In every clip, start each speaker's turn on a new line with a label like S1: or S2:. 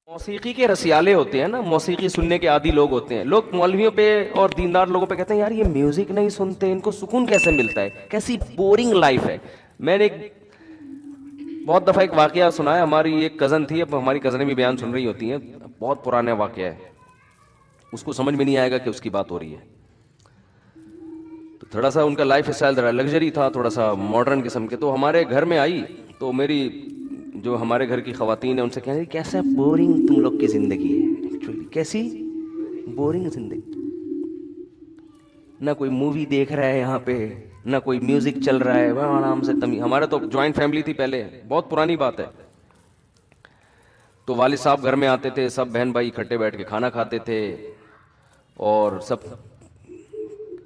S1: موسیقی کے رسیالے ہوتے ہیں نا, موسیقی سننے کے عادی لوگ ہوتے ہیں. لوگ مولویوں پہ اور دیندار لوگوں پہ کہتے ہیں یار یہ میوزک نہیں سنتے, ان کو سکون کیسے ملتا ہے, کیسی بورنگ لائف ہے. میں نے بہت دفعہ ایک واقعہ سنا ہے. ہماری ایک کزن تھی, اب ہماری کزنیں بھی بیان سن رہی ہوتی ہیں, بہت پرانا واقعہ ہے, اس کو سمجھ میں نہیں آئے گا کہ اس کی بات ہو رہی ہے. تو تھوڑا سا ان کا لائف اسٹائل ذرا لگژری تھا, تھوڑا سا ماڈرن قسم کے. تو ہمارے گھر میں آئی تو میری جو ہمارے گھر کی خواتین ہیں ان سے کہنے کیسا بورنگ تم لوگ کی زندگی ہے, ایکچولی کیسی بورنگ زندگی, نہ کوئی مووی دیکھ رہا ہے یہاں پہ, نہ کوئی میوزک چل رہا ہے, وہاں آرام سے ہمارا تو جوائنٹ فیملی تھی پہلے, بہت پرانی بات ہے. تو والد صاحب گھر میں آتے تھے, سب بہن بھائی اکٹھے بیٹھ کے کھانا کھاتے تھے, اور سب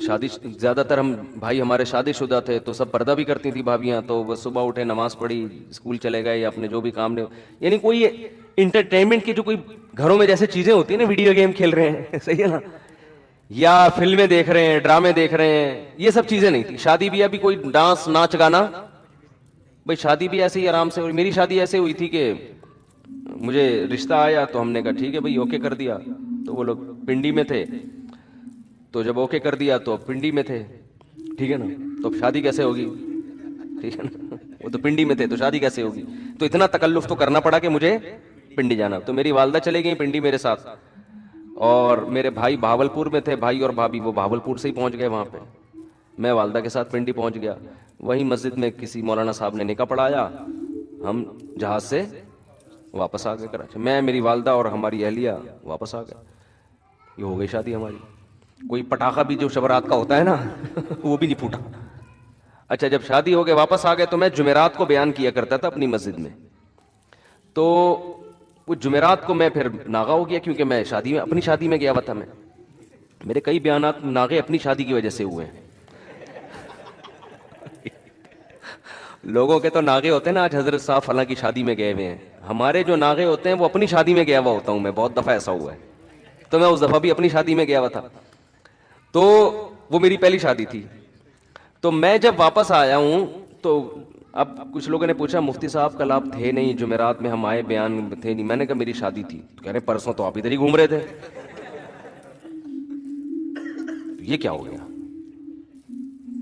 S1: شادی, زیادہ تر ہم بھائی ہمارے شادی شدہ تھے, تو سب پردہ بھی کرتی تھی بھابیاں. تو وہ صبح اٹھے, نماز پڑھی, اسکول چلے گئے یا اپنے جو بھی کام نے, یعنی کوئی انٹرٹینمنٹ کی جو کوئی گھروں میں جیسے چیزیں ہوتی ہیں نا, ویڈیو گیم کھیل رہے ہیں, صحیح ہے نا, یا فلمیں دیکھ رہے ہیں, ڈرامے دیکھ رہے ہیں, یہ سب چیزیں نہیں تھی. شادی بھی ابھی کوئی ڈانس ناچ گانا, بھائی شادی بھی ایسے ہی آرام سے. میری شادی ایسے ہوئی تھی کہ مجھے رشتہ آیا تو ہم نے کہا ٹھیک ہے بھائی, اوکے کر دیا. تو وہ لوگ پنڈی میں تھے, تو جب اوکے کر دیا تو پنڈی میں تھے, ٹھیک ہے نا, تو اب شادی کیسے ہوگی, ٹھیک ہے نا, وہ تو پنڈی میں تھے تو شادی کیسے ہوگی. تو اتنا تکلف تو کرنا پڑا کہ مجھے پنڈی جانا. تو میری والدہ چلے گئی پنڈی میرے ساتھ, اور میرے بھائی بھاولپور میں تھے, بھائی اور بھابھی وہ بھاولپور سے ہی پہنچ گئے وہاں پہ. میں والدہ کے ساتھ پنڈی پہنچ گیا. وہیں مسجد میں کسی مولانا صاحب نے نکاح پڑھایا, ہم جہاز سے واپس آ گئے کراچی. میں, میری والدہ اور ہماری اہلیہ واپس آ گئے. یہ ہو گئی شادی ہماری. کوئی پٹاخہ بھی جو شبرات کا ہوتا ہے نا وہ بھی نہیں پھوٹا. اچھا, جب شادی ہو گئے واپس آ گئے, تو میں جمعرات کو بیان کیا کرتا تھا اپنی مسجد میں. تو وہ جمعرات کو میں پھر ناغہ ہو گیا, کیونکہ میں شادی میں, اپنی شادی میں گیا ہوا تھا. میں, میرے کئی بیانات ناغے اپنی شادی کی وجہ سے ہوئے ہیں. لوگوں کے تو ناغے ہوتے ہیں نا, آج حضرت صاحب فلاں کی شادی میں گئے ہوئے ہیں. ہمارے جو ناغے ہوتے ہیں وہ اپنی شادی میں گیا ہوا ہوتا ہوں میں, بہت دفعہ ایسا ہوا ہے. تو میں اس دفعہ بھی اپنی شادی میں گیا ہوا تھا. تو وہ میری پہلی شادی تھی. تو میں جب واپس آیا ہوں, تو اب کچھ لوگوں نے پوچھا مفتی صاحب کل آپ تھے نہیں, جمعرات میں ہم آئے, بیان تھے نہیں. میں نے کہا میری شادی تھی. تو کہہ رہے پرسوں تو آپ ادھر ہی گھوم رہے تھے. یہ کیا ہو گیا,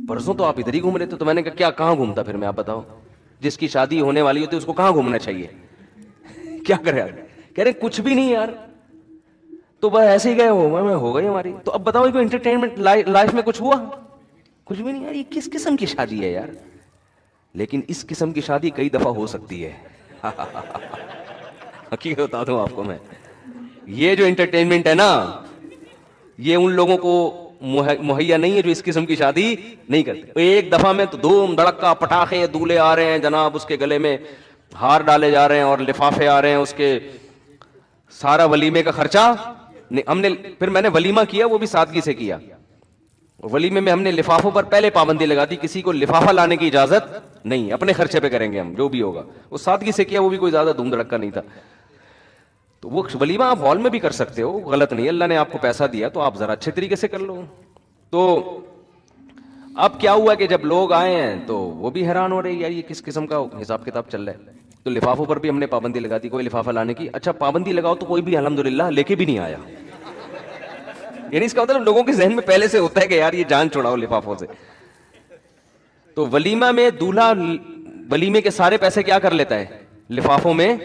S1: پرسوں تو آپ ادھر ہی گھوم رہے تھے. تو میں نے کہا کیا, کہاں گھومتا پھر میں, آپ بتاؤ. جس کی شادی ہونے والی ہوتی ہے اس کو کہاں گھومنا چاہیے, کیا کرے. کہہ رہے کچھ بھی نہیں یار, تو بس ایسے ہی گئے ہو گئی ہماری. تو اب بتاؤ کوئی انٹرٹینمنٹ لائف میں کچھ ہوا, کچھ بھی نہیں یار. یہ کس قسم کی شادی ہے یار. لیکن اس قسم کی شادی کئی دفعہ ہو سکتی ہے. حقیقت بتا دوں آپ کو میں, یہ جو انٹرٹینمنٹ ہے نا, یہ ان لوگوں کو مہیا نہیں ہے جو اس قسم کی شادی نہیں کرتے. ایک دفعہ میں تو دھوم دھڑکا, پٹاخے, دولے آ رہے ہیں جناب, اس کے گلے میں ہار ڈالے جا رہے ہیں اور لفافے آ رہے ہیں اس کے, سارا ولیمے کا خرچہ ہم نے. پھر میں نے ولیمہ کیا, وہ بھی سادگی سے کیا. ولیمے میں ہم نے لفافوں پر پہلے پابندی لگا دی, کسی کو لفافہ لانے کی اجازت نہیں, اپنے خرچے پہ کریں گے ہم جو بھی ہوگا. وہ سادگی سے کیا, وہ بھی کوئی زیادہ دھوم دھڑکا نہیں تھا. تو وہ ولیمہ آپ ہال میں بھی کر سکتے ہو, غلط نہیں. اللہ نے آپ کو پیسہ دیا تو آپ ذرا اچھے طریقے سے کر لو. تو اب کیا ہوا کہ جب لوگ آئے ہیں تو وہ بھی حیران ہو رہے یار یہ کس قسم کا حساب کتاب چل رہا ہے. تو لفافوں پر بھی ہم نے پابندی لگا دی, کوئی لفافہ لانے کی. اچھا پابندی لگاؤ تو کوئی بھی الحمدللہ لے کے بھی نہیں آیا. یعنی اس کا مطلب لوگوں کے ذہن میں پہلے سے ہوتا ہے کہ یار یہ جان چھوڑاؤ لفافوں سے. تو ولیمہ میں دولہا ولیمے کے سارے پیسے کیا کر لیتا ہے, لفافوں میں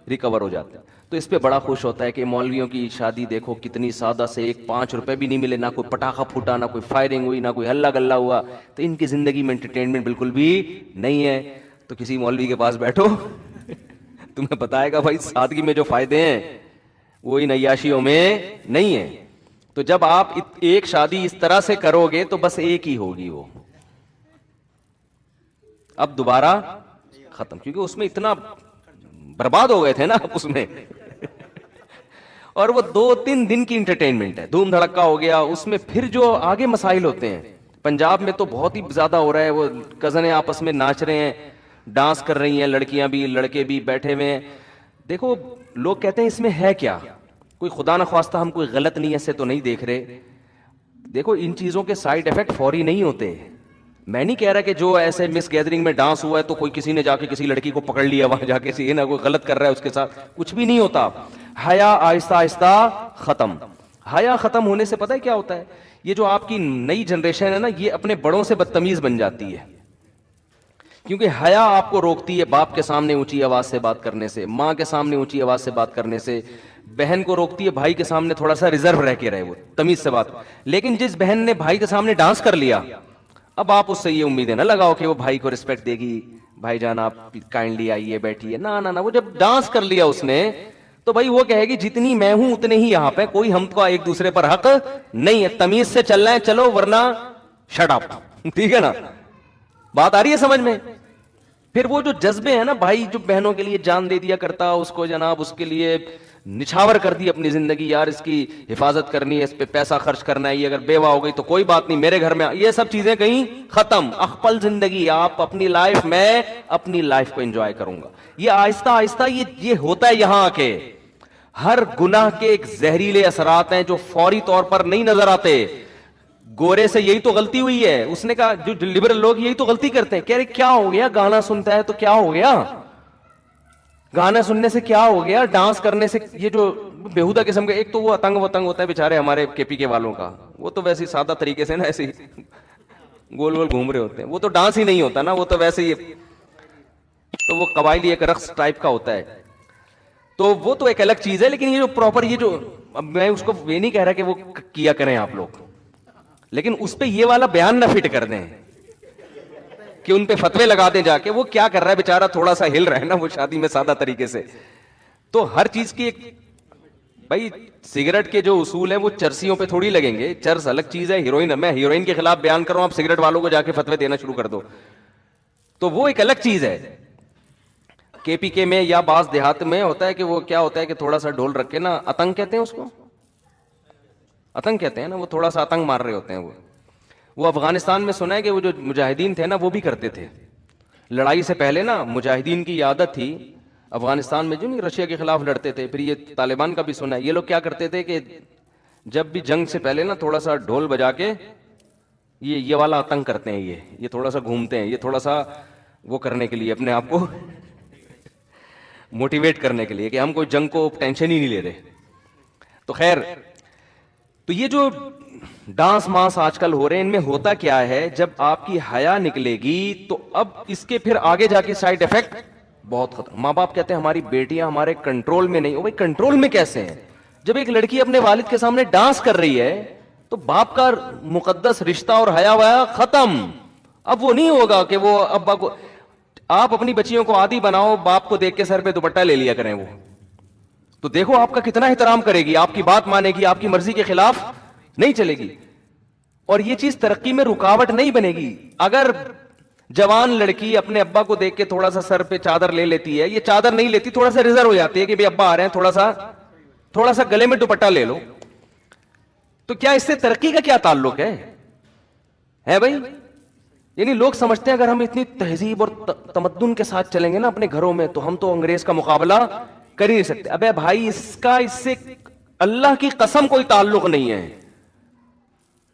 S1: ریکور ہو جاتے ہیں. تو اس پہ بڑا خوش ہوتا ہے کہ مولویوں کی شادی دیکھو کتنی سادہ سے, ایک 5 روپے بھی نہیں ملے, نہ کوئی پٹاخہ پھوٹا, نہ کوئی فائرنگ ہوئی, نہ کوئی ہلا گلا ہوا. تو ان کی زندگی میں انٹرٹینمنٹ بالکل بھی نہیں ہے. تو کسی مولوی کے پاس بیٹھو تمہیں بتائے گا بھائی سادگی میں جو فائدے ہیں وہ ان عیاشیوں میں نہیں ہیں. تو جب آپ ایک شادی اس طرح سے کرو گے تو بس ایک ہی ہوگی, وہ اب دوبارہ ختم, کیونکہ اس میں اتنا برباد ہو گئے تھے نا اس میں. اور وہ 2-3 دن کی انٹرٹینمنٹ ہے, دھوم دھڑکا ہو گیا. اس میں پھر جو آگے مسائل ہوتے ہیں, پنجاب میں تو بہت ہی زیادہ ہو رہا ہے. وہ کزنیں آپس میں ناچ رہے ہیں, ڈانس کر رہی ہیں, لڑکیاں بھی لڑکے بھی بیٹھے ہوئے ہیں. دیکھو لوگ کہتے ہیں اس میں ہے کیا, کوئی خدا نخواستہ ہم کوئی غلط نیت سے تو نہیں دیکھ رہے. دیکھو ان چیزوں کے سائیڈ ایفیکٹ فوری نہیں ہوتے. میں نہیں کہہ رہا کہ جو ایسے مس گیدرنگ میں ڈانس ہوا ہے تو کوئی کسی نے جا کے کسی لڑکی کو پکڑ لیا وہاں جا کے, نا کوئی غلط کر رہا ہے اس کے ساتھ, کچھ بھی نہیں ہوتا. حیا آہستہ آہستہ ختم. حیا ختم ہونے سے پتہ ہے کیا ہوتا ہے؟ یہ جو آپ کی نئی جنریشن ہے نا, یہ اپنے بڑوں سے بدتمیز بن جاتی ہے, کیونکہ حیا آپ کو روکتی ہے باپ کے سامنے اونچی آواز سے بات کرنے سے, ماں کے سامنے اونچی آواز سے بات کرنے سے, بہن کو روکتی ہے بھائی کے سامنے تھوڑا سا ریزرو رہ کے رہے, وہ تمیز سے بات. لیکن جس بہن نے بھائی کے سامنے ڈانس کر لیا, اب آپ اس سے یہ امیدیں نہ لگاؤ کہ وہ بھائی کو رسپیکٹ دے گی, بھائی جان آپ کائنڈلی آئیے بیٹھیے, نہ, وہ جب ڈانس کر لیا اس نے تو بھائی وہ کہے گی جتنی میں ہوں اتنے ہی یہاں پہ, کوئی ہم کو ایک دوسرے پر حق نہیں ہے, تمیز سے چلنا ہے چلو ورنہ شٹ اپ. ٹھیک ہے نا, بات آ رہی ہے سمجھ میں؟ پھر وہ جو جذبے ہیں نا, بھائی جو بہنوں کے لیے جان دے دیا کرتا, اس کو جناب اس کے لیے نچھاور کر دی اپنی زندگی, یار اس کی حفاظت کرنی ہے, اس پہ پیسہ خرچ کرنا ہے, یہ اگر بیوہ ہو گئی تو کوئی بات نہیں میرے گھر میں, یہ سب چیزیں کہیں ختم. اخپل زندگی, آپ اپنی لائف, میں اپنی لائف کو انجوائے کروں گا. یہ آہستہ آہستہ یہ ہوتا ہے یہاں کے. ہر گناہ کے ایک زہریلے اثرات ہیں جو فوری طور پر نہیں نظر آتے. گورے سے یہی تو غلطی ہوئی ہے, اس نے کہا جو لبرل لوگ یہی تو غلطی کرتے ہیں, کہہ رہے کیا ہو گیا گانا سنتا ہے تو کیا ہو گیا, گانا سننے سے کیا ہو گیا, ڈانس کرنے سے, یہ جو بےہودہ قسم کے, ایک تو وہ اتنگ وتنگ ہوتا ہے بیچارے ہمارے کے پی کے والوں کا, وہ تو ویسے سادہ طریقے سے نا ایسے گول گول گھوم رہے ہوتے ہیں, وہ تو ڈانس ہی نہیں ہوتا نا, وہ تو ویسے ہی, تو وہ قبائلی ایک رقص ٹائپ کا ہوتا ہے, تو وہ تو ایک الگ چیز ہے. لیکن یہ جو پراپر, یہ جو, اب میں اس کو یہ نہیں کہہ رہا کہ وہ کیا کریں آپ لوگ, لیکن اس پہ یہ والا بیان نہ فٹ کر دیں کہ ان پہ فتوے لگا دیں جا کے, وہ کیا کر رہا ہے بیچارہ, تھوڑا سا ہل رہا ہے نا وہ شادی میں سادہ طریقے سے. تو ہر چیز کی ایک, بھائی سگریٹ کے جو اصول ہیں وہ چرسیوں پہ تھوڑی لگیں گے, چرس الگ چیز ہے, ہیروئن, میں ہیروئن کے خلاف بیان کر رہا ہوں, آپ سگریٹ والوں کو جا کے فتوے دینا شروع کر دو, تو وہ ایک الگ چیز ہے. کے پی کے میں یا بعض دیہات میں ہوتا ہے کہ وہ کیا ہوتا ہے کہ تھوڑا سا ڈھول رکھ کے نا, اتنگ کہتے ہیں اس کو, اتنگ کہتے ہیں نا, وہ تھوڑا سا اتنگ مار رہے ہوتے ہیں. وہ افغانستان میں سنا ہے کہ وہ جو مجاہدین تھے نا وہ بھی کرتے تھے, لڑائی سے پہلے نا مجاہدین کی عادت تھی افغانستان میں, جو نہیں رشیا کے خلاف لڑتے تھے, پھر یہ طالبان کا بھی سنا ہے, یہ لوگ کیا کرتے تھے کہ جب بھی جنگ سے پہلے نا تھوڑا سا ڈھول بجا کے یہ والا اتنگ کرتے ہیں, یہ تھوڑا سا گھومتے ہیں, یہ تھوڑا سا وہ کرنے کے لیے, اپنے آپ کو موٹیویٹ کرنے کے لیے کہ ہم کوئی جنگ کو ٹینشن ہی نہیں لے رہے. تو خیر, تو یہ جو ڈانس مانس آج کل ہو رہے ہیں, ان میں ہوتا کیا ہے, جب آپ کی حیا نکلے گی تو اب اس کے پھر آگے جا کے سائیڈ افیکٹ بہت خطرہ. ماں باپ کہتے ہیں ہماری بیٹیاں ہمارے کنٹرول میں نہیں. بھائی کنٹرول میں کیسے ہیں؟ جب ایک لڑکی اپنے والد کے سامنے ڈانس کر رہی ہے تو باپ کا مقدس رشتہ اور حیا ویا ختم. اب وہ نہیں ہوگا کہ وہ ابا کو, آپ اپنی بچیوں کو عادی بناؤ, باپ کو دیکھ کے سر پہ دوپٹہ لے لیا کریں, وہ تو دیکھو آپ کا کتنا احترام کرے گی, آپ کی بات مانے گی, آپ کی مرضی کے خلاف نہیں چلے گی. اور یہ چیز ترقی میں رکاوٹ نہیں بنے گی. اگر جوان لڑکی اپنے ابا کو دیکھ کے تھوڑا سا سر پہ چادر لے لیتی ہے, یہ چادر نہیں لیتی, تھوڑا سا ریزرو ہو جاتی ہے کہ ابا آ رہے ہیں, تھوڑا سا گلے میں دوپٹہ لے لو, تو کیا اس سے ترقی کا کیا تعلق ہے بھائی؟ یعنی لوگ سمجھتے ہیں اگر ہم اتنی تہذیب اور تمدن کے ساتھ چلیں گے نا اپنے گھروں میں تو ہم تو انگریز کا مقابلہ کر ہی نہیں سکتے. ابے بھائی, اس سے اللہ کی قسم کوئی تعلق نہیں ہے.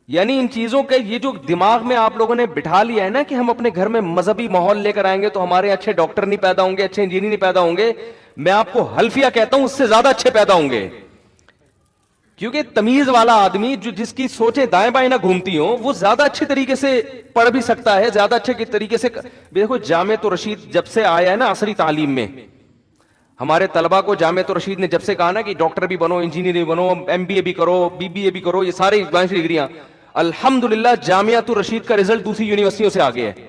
S1: یعنی ان چیزوں کے, یہ جو دماغ میں آپ لوگوں نے بٹھا لیا ہے نا کہ ہم اپنے گھر میں مذہبی ماحول لے کر آئیں گے تو ہمارے اچھے ڈاکٹر نہیں پیدا ہوں گے, اچھے انجینئر نہیں پیدا ہوں گے, میں آپ کو حلفیہ کہتا ہوں اس سے زیادہ اچھے پیدا ہوں گے. کیونکہ تمیز والا آدمی جو جس کی سوچیں دائیں بائیں نہ گھومتی ہوں, وہ زیادہ اچھے طریقے سے پڑھ بھی سکتا ہے, زیادہ اچھے طریقے سے. دیکھو جامعۃ الرشید جب سے آیا ہے نا عصری تعلیم میں, ہمارے طلبہ کو جامعۃ الرشید نے جب سے کہا نا کہ ڈاکٹر بھی بنو, انجینئر بھی بنو, ایم بی اے بھی کرو, بی بی اے بھی کرو, یہ سارے ڈگریاں, الحمدللہ جامعۃ الرشید کا رزلٹ دوسری یونیورسٹیوں سے آگے ہے.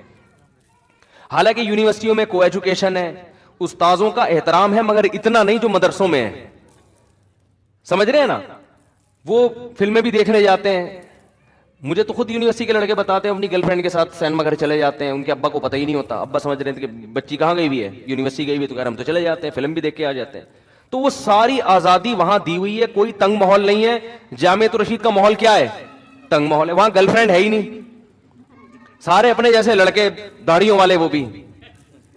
S1: حالانکہ یونیورسٹیوں میں کو ایجوکیشن ہے, استاذوں کا احترام ہے, مگر اتنا نہیں جو مدرسوں میں ہے. سمجھ رہے ہیں نا؟ وہ فلمیں بھی دیکھنے جاتے ہیں. مجھے تو خود یونیورسٹی کے لڑکے بتاتے ہیں اپنی گرل فرینڈ کے ساتھ سینما گھر چلے جاتے ہیں, ان کے ابا کو پتہ ہی نہیں ہوتا, ابا سمجھ رہے تھے کہ بچی کہاں گئی ہوئی ہے, یونیورسٹی گئی ہوئی, تو کہہ ہم تو چلے جاتے ہیں, فلم بھی دیکھ کے آ جاتے ہیں. تو وہ ساری آزادی وہاں دی ہوئی ہے, کوئی تنگ ماحول نہیں ہے. جامعۃ الرشید کا ماحول کیا ہے؟ تنگ ماحول ہے. وہاں گرل فرینڈ ہے ہی نہیں, سارے اپنے جیسے لڑکے داڑھیوں والے, وہ بھی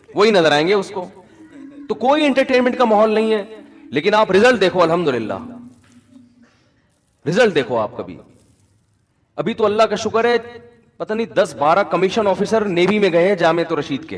S1: وہی نظر آئیں گے اس کو. تو کوئی انٹرٹینمنٹ کا ماحول نہیں ہے. لیکن آپ رزلٹ دیکھو, الحمدللہ رزلٹ دیکھو آپ کبھی. ابھی تو اللہ کا شکر ہے پتہ نہیں 10-12 کمیشن آفیسر نیوی میں گئے ہیں جامعۃ الرشید کے,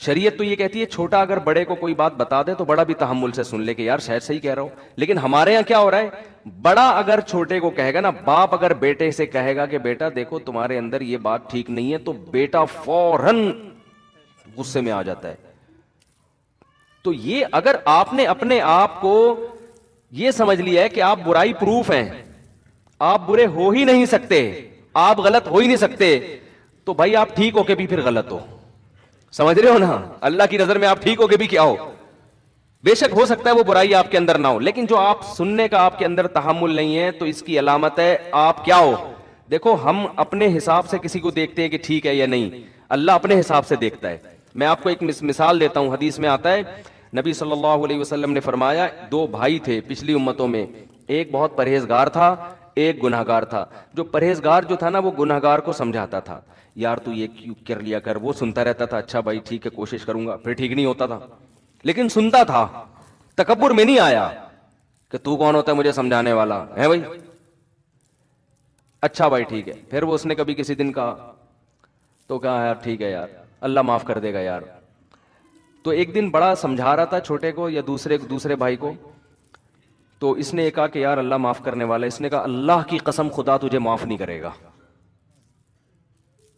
S1: شریعت تو یہ کہتی ہے چھوٹا اگر بڑے کو کوئی بات بتا دے تو بڑا بھی تحمل سے سن لے کہ یار شاید صحیح کہہ رہا ہوں. لیکن ہمارے یہاں کیا ہو رہا ہے, بڑا اگر چھوٹے کو کہے گا نا, باپ اگر بیٹے سے کہے گا کہ بیٹا دیکھو تمہارے اندر یہ بات ٹھیک نہیں ہے, تو بیٹا فوراً غصے میں آ جاتا ہے. تو یہ اگر آپ نے اپنے آپ کو یہ سمجھ لیا ہے کہ آپ برائی پروف ہیں, آپ برے ہو ہی نہیں سکتے, آپ غلط ہو ہی نہیں سکتے, تو بھائی آپ ٹھیک ہو کے بھی پھر غلط ہو. سمجھ رہے ہو نا, اللہ کی نظر میں آپ ٹھیک ہو کے بھی کیا ہو, بے شک ہو سکتا ہے وہ برائی آپ کے اندر نہ ہو, لیکن جو آپ سننے کا آپ کے اندر تحمل نہیں ہے تو اس کی علامت ہے آپ کیا ہو. دیکھو ہم اپنے حساب سے کسی کو دیکھتے ہیں کہ ٹھیک ہے یا نہیں, اللہ اپنے حساب سے دیکھتا ہے. میں آپ کو ایک مثال دیتا ہوں, حدیث میں آتا ہے نبی صلی اللہ علیہ وسلم نے فرمایا, دو بھائی تھے پچھلی امتوں میں, ایک بہت پرہیزگار تھا, ایک گنہگار تھا. جو پرہیزگار جو تھا نا وہ گنہگار کو سمجھاتا تھا, یار تو یہ کیوں کر لیا کر, وہ سنتا رہتا تھا, اچھا بھائی ٹھیک ہے کوشش کروں گا, پھر ٹھیک نہیں ہوتا تھا لیکن سنتا تھا, تکبر میں نہیں آیا کہ تو کون ہوتا ہے مجھے سمجھانے والا ہے بھائی, اچھا بھائی ٹھیک ہے. پھر وہ اس نے کبھی کسی دن کہا تو کہا یار ٹھیک ہے یار اللہ معاف کر دے گا یار. تو ایک دن بڑا سمجھا رہا تھا چھوٹے کو یا دوسرے بھائی کو, تو اس نے کہا کہ یار اللہ معاف کرنے والا. اس نے کہا اللہ کی قسم خدا تجھے معاف نہیں کرے گا,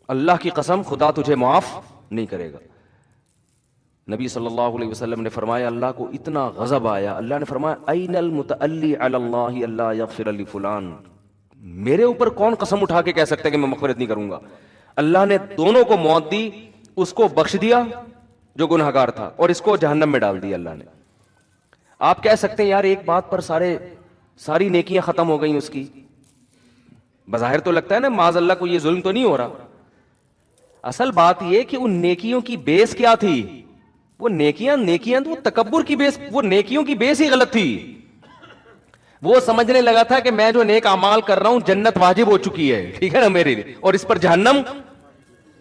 S1: اللہ کی قسم خدا تجھے معاف نہیں کرے گا. نبی صلی اللہ علیہ وسلم نے فرمایا, اللہ کو اتنا غضب آیا, اللہ نے فرمایا این المتعلی علی اللہ اللہ یغفر لفلان, میرے اوپر کون قسم اٹھا کے کہہ سکتا ہے کہ میں مغفرت نہیں کروں گا. اللہ نے دونوں کو موت دی, اس کو بخش دیا جو گنہگار تھا اور اس کو جہنم میں ڈال دیا اللہ نے. آپ کہہ سکتے ہیں یار ایک بات پر ساری نیکیاں ختم ہو گئیں اس کی, بظاہر تو لگتا ہے نا معاذ اللہ کو یہ ظلم تو نہیں ہو رہا. اصل بات یہ کہ ان نیکیوں کی بیس کیا تھی, وہ نیکیاں تو وہ تکبر کی بیس, وہ نیکیوں کی بیس ہی غلط تھی. وہ سمجھنے لگا تھا کہ میں جو نیک اعمال کر رہا ہوں جنت واجب ہو چکی ہے, ٹھیک ہے نا میرے لیے, اور اس پر جہنم.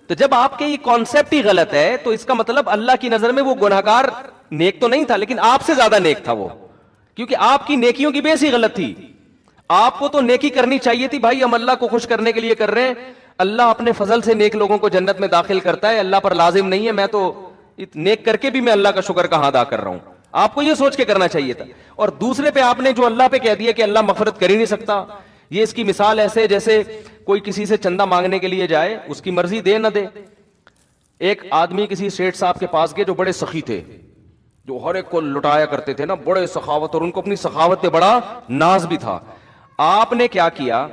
S1: تو جب آپ کے یہ کانسیپٹ ہی غلط ہے تو اس کا مطلب اللہ کی نظر میں وہ گنہگار نیک تو نہیں تھا لیکن آپ سے زیادہ نیک تھا وہ, کیونکہ آپ کی نیکیوں کی بیس ہی غلط تھی. آپ کو تو نیکی کرنی چاہیے تھی, بھائی ہم اللہ کو خوش کرنے کے لیے کر رہے ہیں, اللہ اپنے فضل سے نیک لوگوں کو جنت میں داخل کرتا ہے, اللہ پر لازم نہیں ہے, میں تو نیک کر کے بھی میں اللہ کا شکر کہاں ادا کر رہا ہوں. آپ کو یہ سوچ کے کرنا چاہیے تھا. اور دوسرے پہ آپ نے جو اللہ پہ کہہ دیا کہ اللہ مغفرت کر ہی نہیں سکتا. یہ اس کی مثال ایسے جیسے کوئی کسی سے چندہ مانگنے کے لیے جائے, اس کی مرضی دے نہ دے. ایک آدمی کسی سیٹھ صاحب کے پاس گئے جو بڑے سخی تھے, جو ہر ایک کو لٹایا کرتے تھے نا, بڑے سخاوت, اور ان کو اپنی سخاوت پہ بڑا ناز بھی تھا. آپ نے کیا کیا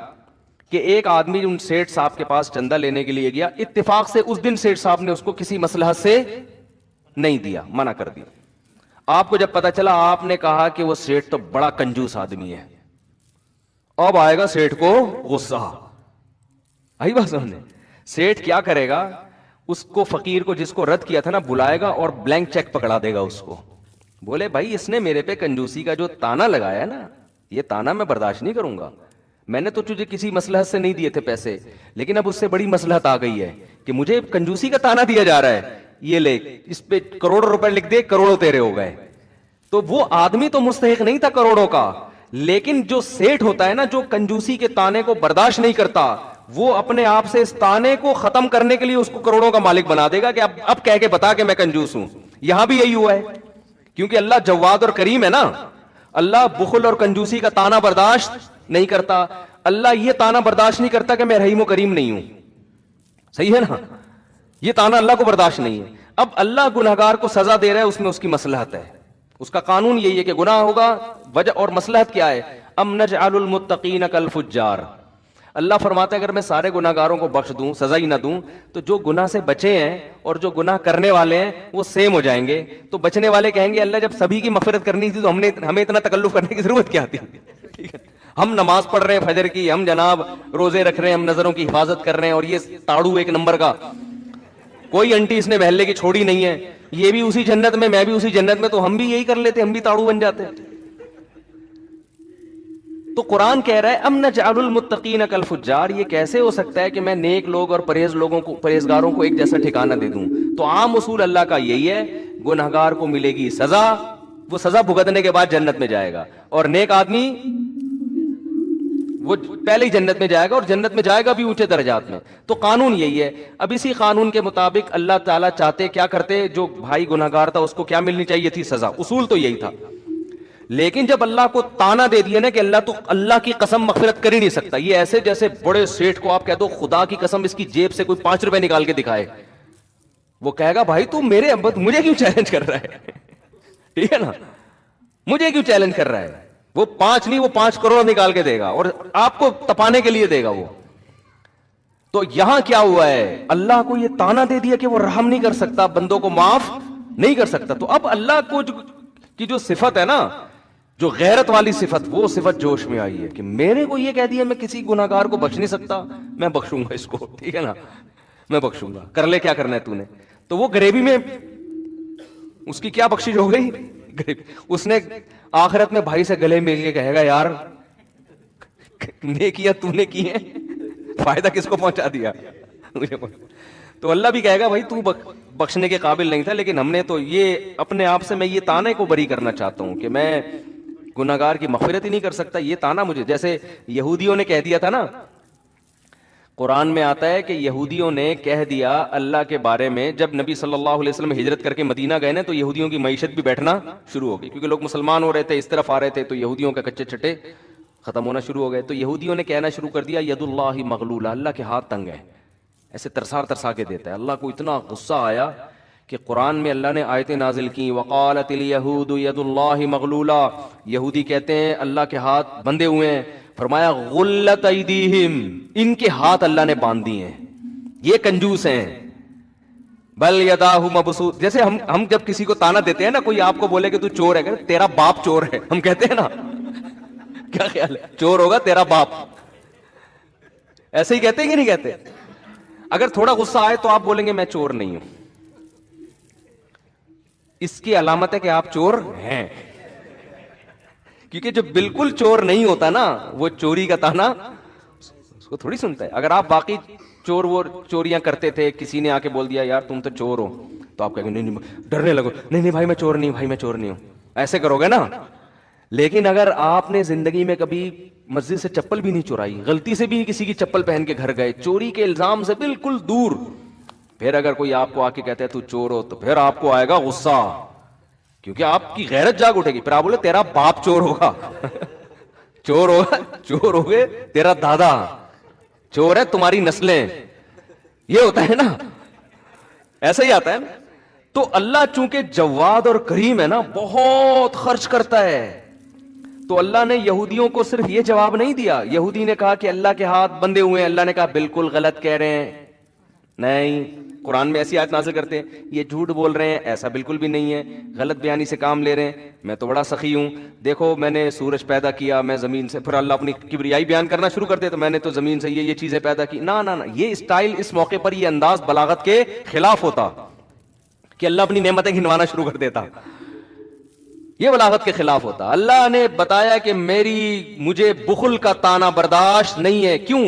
S1: کہ ایک آدمی ان سیٹھ صاحب کے پاس چندہ لینے کے لیے گیا, اتفاق سے اس دن سیٹھ صاحب نے اس کو کسی مصلحت سے نہیں دیا, منع کر دیا. آپ کو جب پتا چلا آپ نے کہا کہ وہ سیٹھ تو بڑا کنجوس آدمی ہے, اب آئے گا سیٹھ کو غصہ. آئی بات سمجھنے, سیٹھ کیا کرے گا, اس کو فقیر کو جس کو رد کیا تھا نا بلائے گا اور بلینک چیک پکڑا دے گا اس کو, بولے بھائی اس نے میرے پہ کنجوسی کا جو تانا لگایا نا, یہ تانا میں برداشت نہیں کروں گا. میں نے تو تجھے کسی مصلحت سے نہیں دیے تھے پیسے, لیکن اب اس سے بڑی مصلحت آ گئی ہے کہ مجھے کنجوسی کا تانا دیا جا رہا ہے, یہ لے اس پہ کروڑوں روپے لکھ دے, کروڑوں تیرے ہو گئے. تو وہ آدمی تو مستحق نہیں تھا کروڑوں کا, لیکن جو سیٹھ ہوتا ہے نا, جو کنجوسی کے تانے کو برداشت نہیں کرتا, وہ اپنے آپ سے اس تانے کو ختم کرنے کے لیے اس کو کروڑوں کا مالک بنا دے گا کہ اب کہہ کے بتا کہ میں کنجوس ہوں. یہاں بھی یہی ہوا ہے, کیونکہ اللہ جواد اور کریم ہے نا, اللہ بخل اور کنجوسی کا تانا برداشت نہیں کرتا. اللہ یہ تانا برداشت نہیں کرتا کہ میں رحیم و کریم نہیں ہوں, صحیح ہے نا, یہ تانا اللہ کو برداشت نہیں ہے. اب اللہ گنہگار کو سزا دے رہا ہے, اس میں اس کی مصلحت ہے, اس کا قانون یہی ہے کہ گناہ ہوگا, وجہ اور مصلحت کیا ہے, ام نجعل المتقین کالفجار. اللہ فرماتا ہے اگر میں سارے گناہگاروں کو بخش دوں, سزا ہی نہ دوں, تو جو گناہ سے بچے ہیں اور جو گناہ کرنے والے ہیں وہ سیم ہو جائیں گے. تو بچنے والے کہیں گے اللہ جب سبھی کی مغفرت کرنی تھی تو ہمیں اتنا تکلف کرنے کی ضرورت کیا تھی, ٹھیک ہے, ہم نماز پڑھ رہے ہیں فجر کی, ہم جناب روزے رکھ رہے ہیں, ہم نظروں کی حفاظت کر رہے ہیں, اور یہ تاڑو ایک نمبر کا, کوئی انٹی اس نے محلے کی چھوڑی نہیں ہے, یہ بھی اسی جنت میں بھی اسی جنت میں, تو ہم بھی یہی کر لیتے, ہم بھی تاڑو بن جاتے. تو قرآن کہہ رہا ہے ام نجعل المتقین کالفجار, یہ کیسے ہو سکتا ہے کہ میں نیک لوگ اور پرہیزگاروں کو ایک جیسا ٹھکانہ دے دوں. تو عام اصول اللہ کا یہی ہے, گنہگار کو ملے گی سزا, وہ سزا بھگتنے کے بعد جنت میں جائے گا, اور نیک آدمی وہ پہلے ہی جنت میں جائے گا، اور جنت میں جائے گا بھی اونچے درجات میں. تو قانون یہی ہے. اب اسی قانون کے مطابق اللہ تعالیٰ چاہتے کیا کرتے، جو بھائی گناہگار تھا اس کو کیا ملنی چاہیے تھی؟ سزا. اصول تو یہی تھا. لیکن جب اللہ کو تانا دے دیا نا کہ اللہ تو اللہ کی قسم مغفرت کر ہی نہیں سکتا، یہ ایسے جیسے بڑے سیٹھ کو آپ کہہ دو خدا کی قسم اس کی جیب سے کوئی 5 روپے نکال کے دکھائے، وہ کہے گا بھائی تو میرے مجھے کیوں چیلنج کر رہا ہے؟ ٹھیک ہے نا، مجھے کیوں چیلنج کر رہا ہے؟ وہ 5 نہیں، وہ 5 کروڑ نکال کے دے گا، اور آپ کو تپانے کے لیے دے گا وہ. تو یہاں کیا ہوا ہے، اللہ کو یہ تانا دے دیا کہ وہ رحم نہیں کر سکتا، بندوں کو معاف نہیں کر سکتا. تو اب اللہ کو کی جو صفت ہے نا، جو غیرت والی صفت، وہ صفت جوش میں آئی ہے کہ میرے کو یہ کہہ دیا میں کسی گناہگار کو بخش نہیں سکتا، میں بخشوں گا اس کو. ٹھیک ہے نا، میں بخشوں گا، کر لے کیا کرنا ہے تو نے. تو وہ غریبی میں اس کی کیا بخشش ہو گئی؟ اس نے آخرت میں بھائی سے گلے مل کے کہے گا یار نیکیاں تو نے کی ہیں، فائدہ کس کو پہنچا دیا؟ تو اللہ بھی کہے گا بھائی تو بخشنے کے قابل نہیں تھا، لیکن ہم نے تو یہ اپنے آپ سے، میں یہ تانے کو بری کرنا چاہتا ہوں کہ میں گناہگار کی مغفرت ہی نہیں کر سکتا. یہ تانا مجھے، جیسے یہودیوں نے کہہ دیا تھا نا، قرآن میں آتا ہے کہ یہودیوں نے کہہ دیا اللہ کے بارے میں، جب نبی صلی اللہ علیہ وسلم ہجرت کر کے مدینہ گئے نا، تو یہودیوں کی معیشت بھی بیٹھنا شروع ہو گئی، کیونکہ لوگ مسلمان ہو رہے تھے، اس طرف آ رہے تھے، تو یہودیوں کے کچے چٹے ختم ہونا شروع ہو گئے. تو یہودیوں نے کہنا شروع کر دیا ید اللہ مغلولہ، اللہ کے ہاتھ تنگ ہے، ایسے ترسا کے دیتا ہے. اللہ کو اتنا غصہ آیا کہ قرآن میں اللہ نے آیتیں نازل کی، وقالت الیہود ید اللہ مغلولہ، یہودی کہتے ہیں اللہ کے ہاتھ بندھے ہوئے ہیں. فرمایا غلت ایدیہم، ان کے ہاتھ اللہ نے باندھ دیے ہیں، یہ کنجوس ہیں. بل یداہ مبسوط، جیسے ہم جب کسی کو تانا دیتے ہیں نا، کوئی آپ کو بولے کہ تو چور ہے، کہ تیرا باپ چور ہے، ہم کہتے ہیں نا، کیا خیال ہے؟ چور ہوگا تیرا باپ، ایسے ہی کہتے ہیں کہ نہیں کہتے؟ اگر تھوڑا غصہ آئے تو آپ بولیں گے میں چور نہیں ہوں، اس کی علامت ہے کہ آپ چور ہیں. کیونکہ جو بالکل چور نہیں ہوتا نا، وہ چوری کا تانا اس کو تھوڑی سنتا ہے. اگر آپ واقعی چور وہ چوریاں کرتے تھے، کسی نے آ کے بول دیا یار تم تو چور ہو، تو آپ کہیں گے نہیں ڈرنے لگو، نہیں بھائی میں چور نہیں ہوں، بھائی میں چور نہیں ہوں، ایسے کرو گے نا. لیکن اگر آپ نے زندگی میں کبھی مسجد سے چپل بھی نہیں چورائی، غلطی سے بھی کسی کی چپل پہن کے گھر گئے، چوری کے الزام سے بالکل دور، پھر اگر کوئی آپ کو آ کے کہتا ہے تو چور ہو، تو پھر آپ کو آئے گا غصہ، کیونکہ آپ کی غیرت جاگ اٹھے گی. پھر آپ بولے تیرا باپ چور ہوگا، چور ہوگا، چور ہو گئے، تیرا دادا چور ہے، تمہاری نسلیں، یہ ہوتا ہے نا، ایسا ہی آتا ہے. تو اللہ چونکہ جواد اور کریم ہے نا، بہت خرچ کرتا ہے. تو اللہ نے یہودیوں کو صرف یہ جواب نہیں دیا. یہودی نے کہا کہ اللہ کے ہاتھ بندھے ہوئے ہیں، اللہ نے کہا بالکل غلط کہہ رہے ہیں، نہیں، قرآن میں ایسی آیت نازل کرتے ہیں یہ جھوٹ بول رہے ہیں، ایسا بالکل بھی نہیں ہے، غلط بیانی سے کام لے رہے ہیں، میں تو بڑا سخی ہوں، دیکھو میں نے سورج پیدا کیا، میں زمین سے، پھر اللہ اپنی کبریائی بیان کرنا شروع کرتے تو میں نے تو زمین سے یہ چیزیں پیدا کی. نہ نہ، یہ اسٹائل اس موقع پر، یہ انداز بلاغت کے خلاف ہوتا کہ اللہ اپنی نعمتیں گنوانا شروع کر دیتا، یہ بلاغت کے خلاف ہوتا. اللہ نے بتایا کہ مجھے بخل کا تانا برداشت نہیں ہے. کیوں؟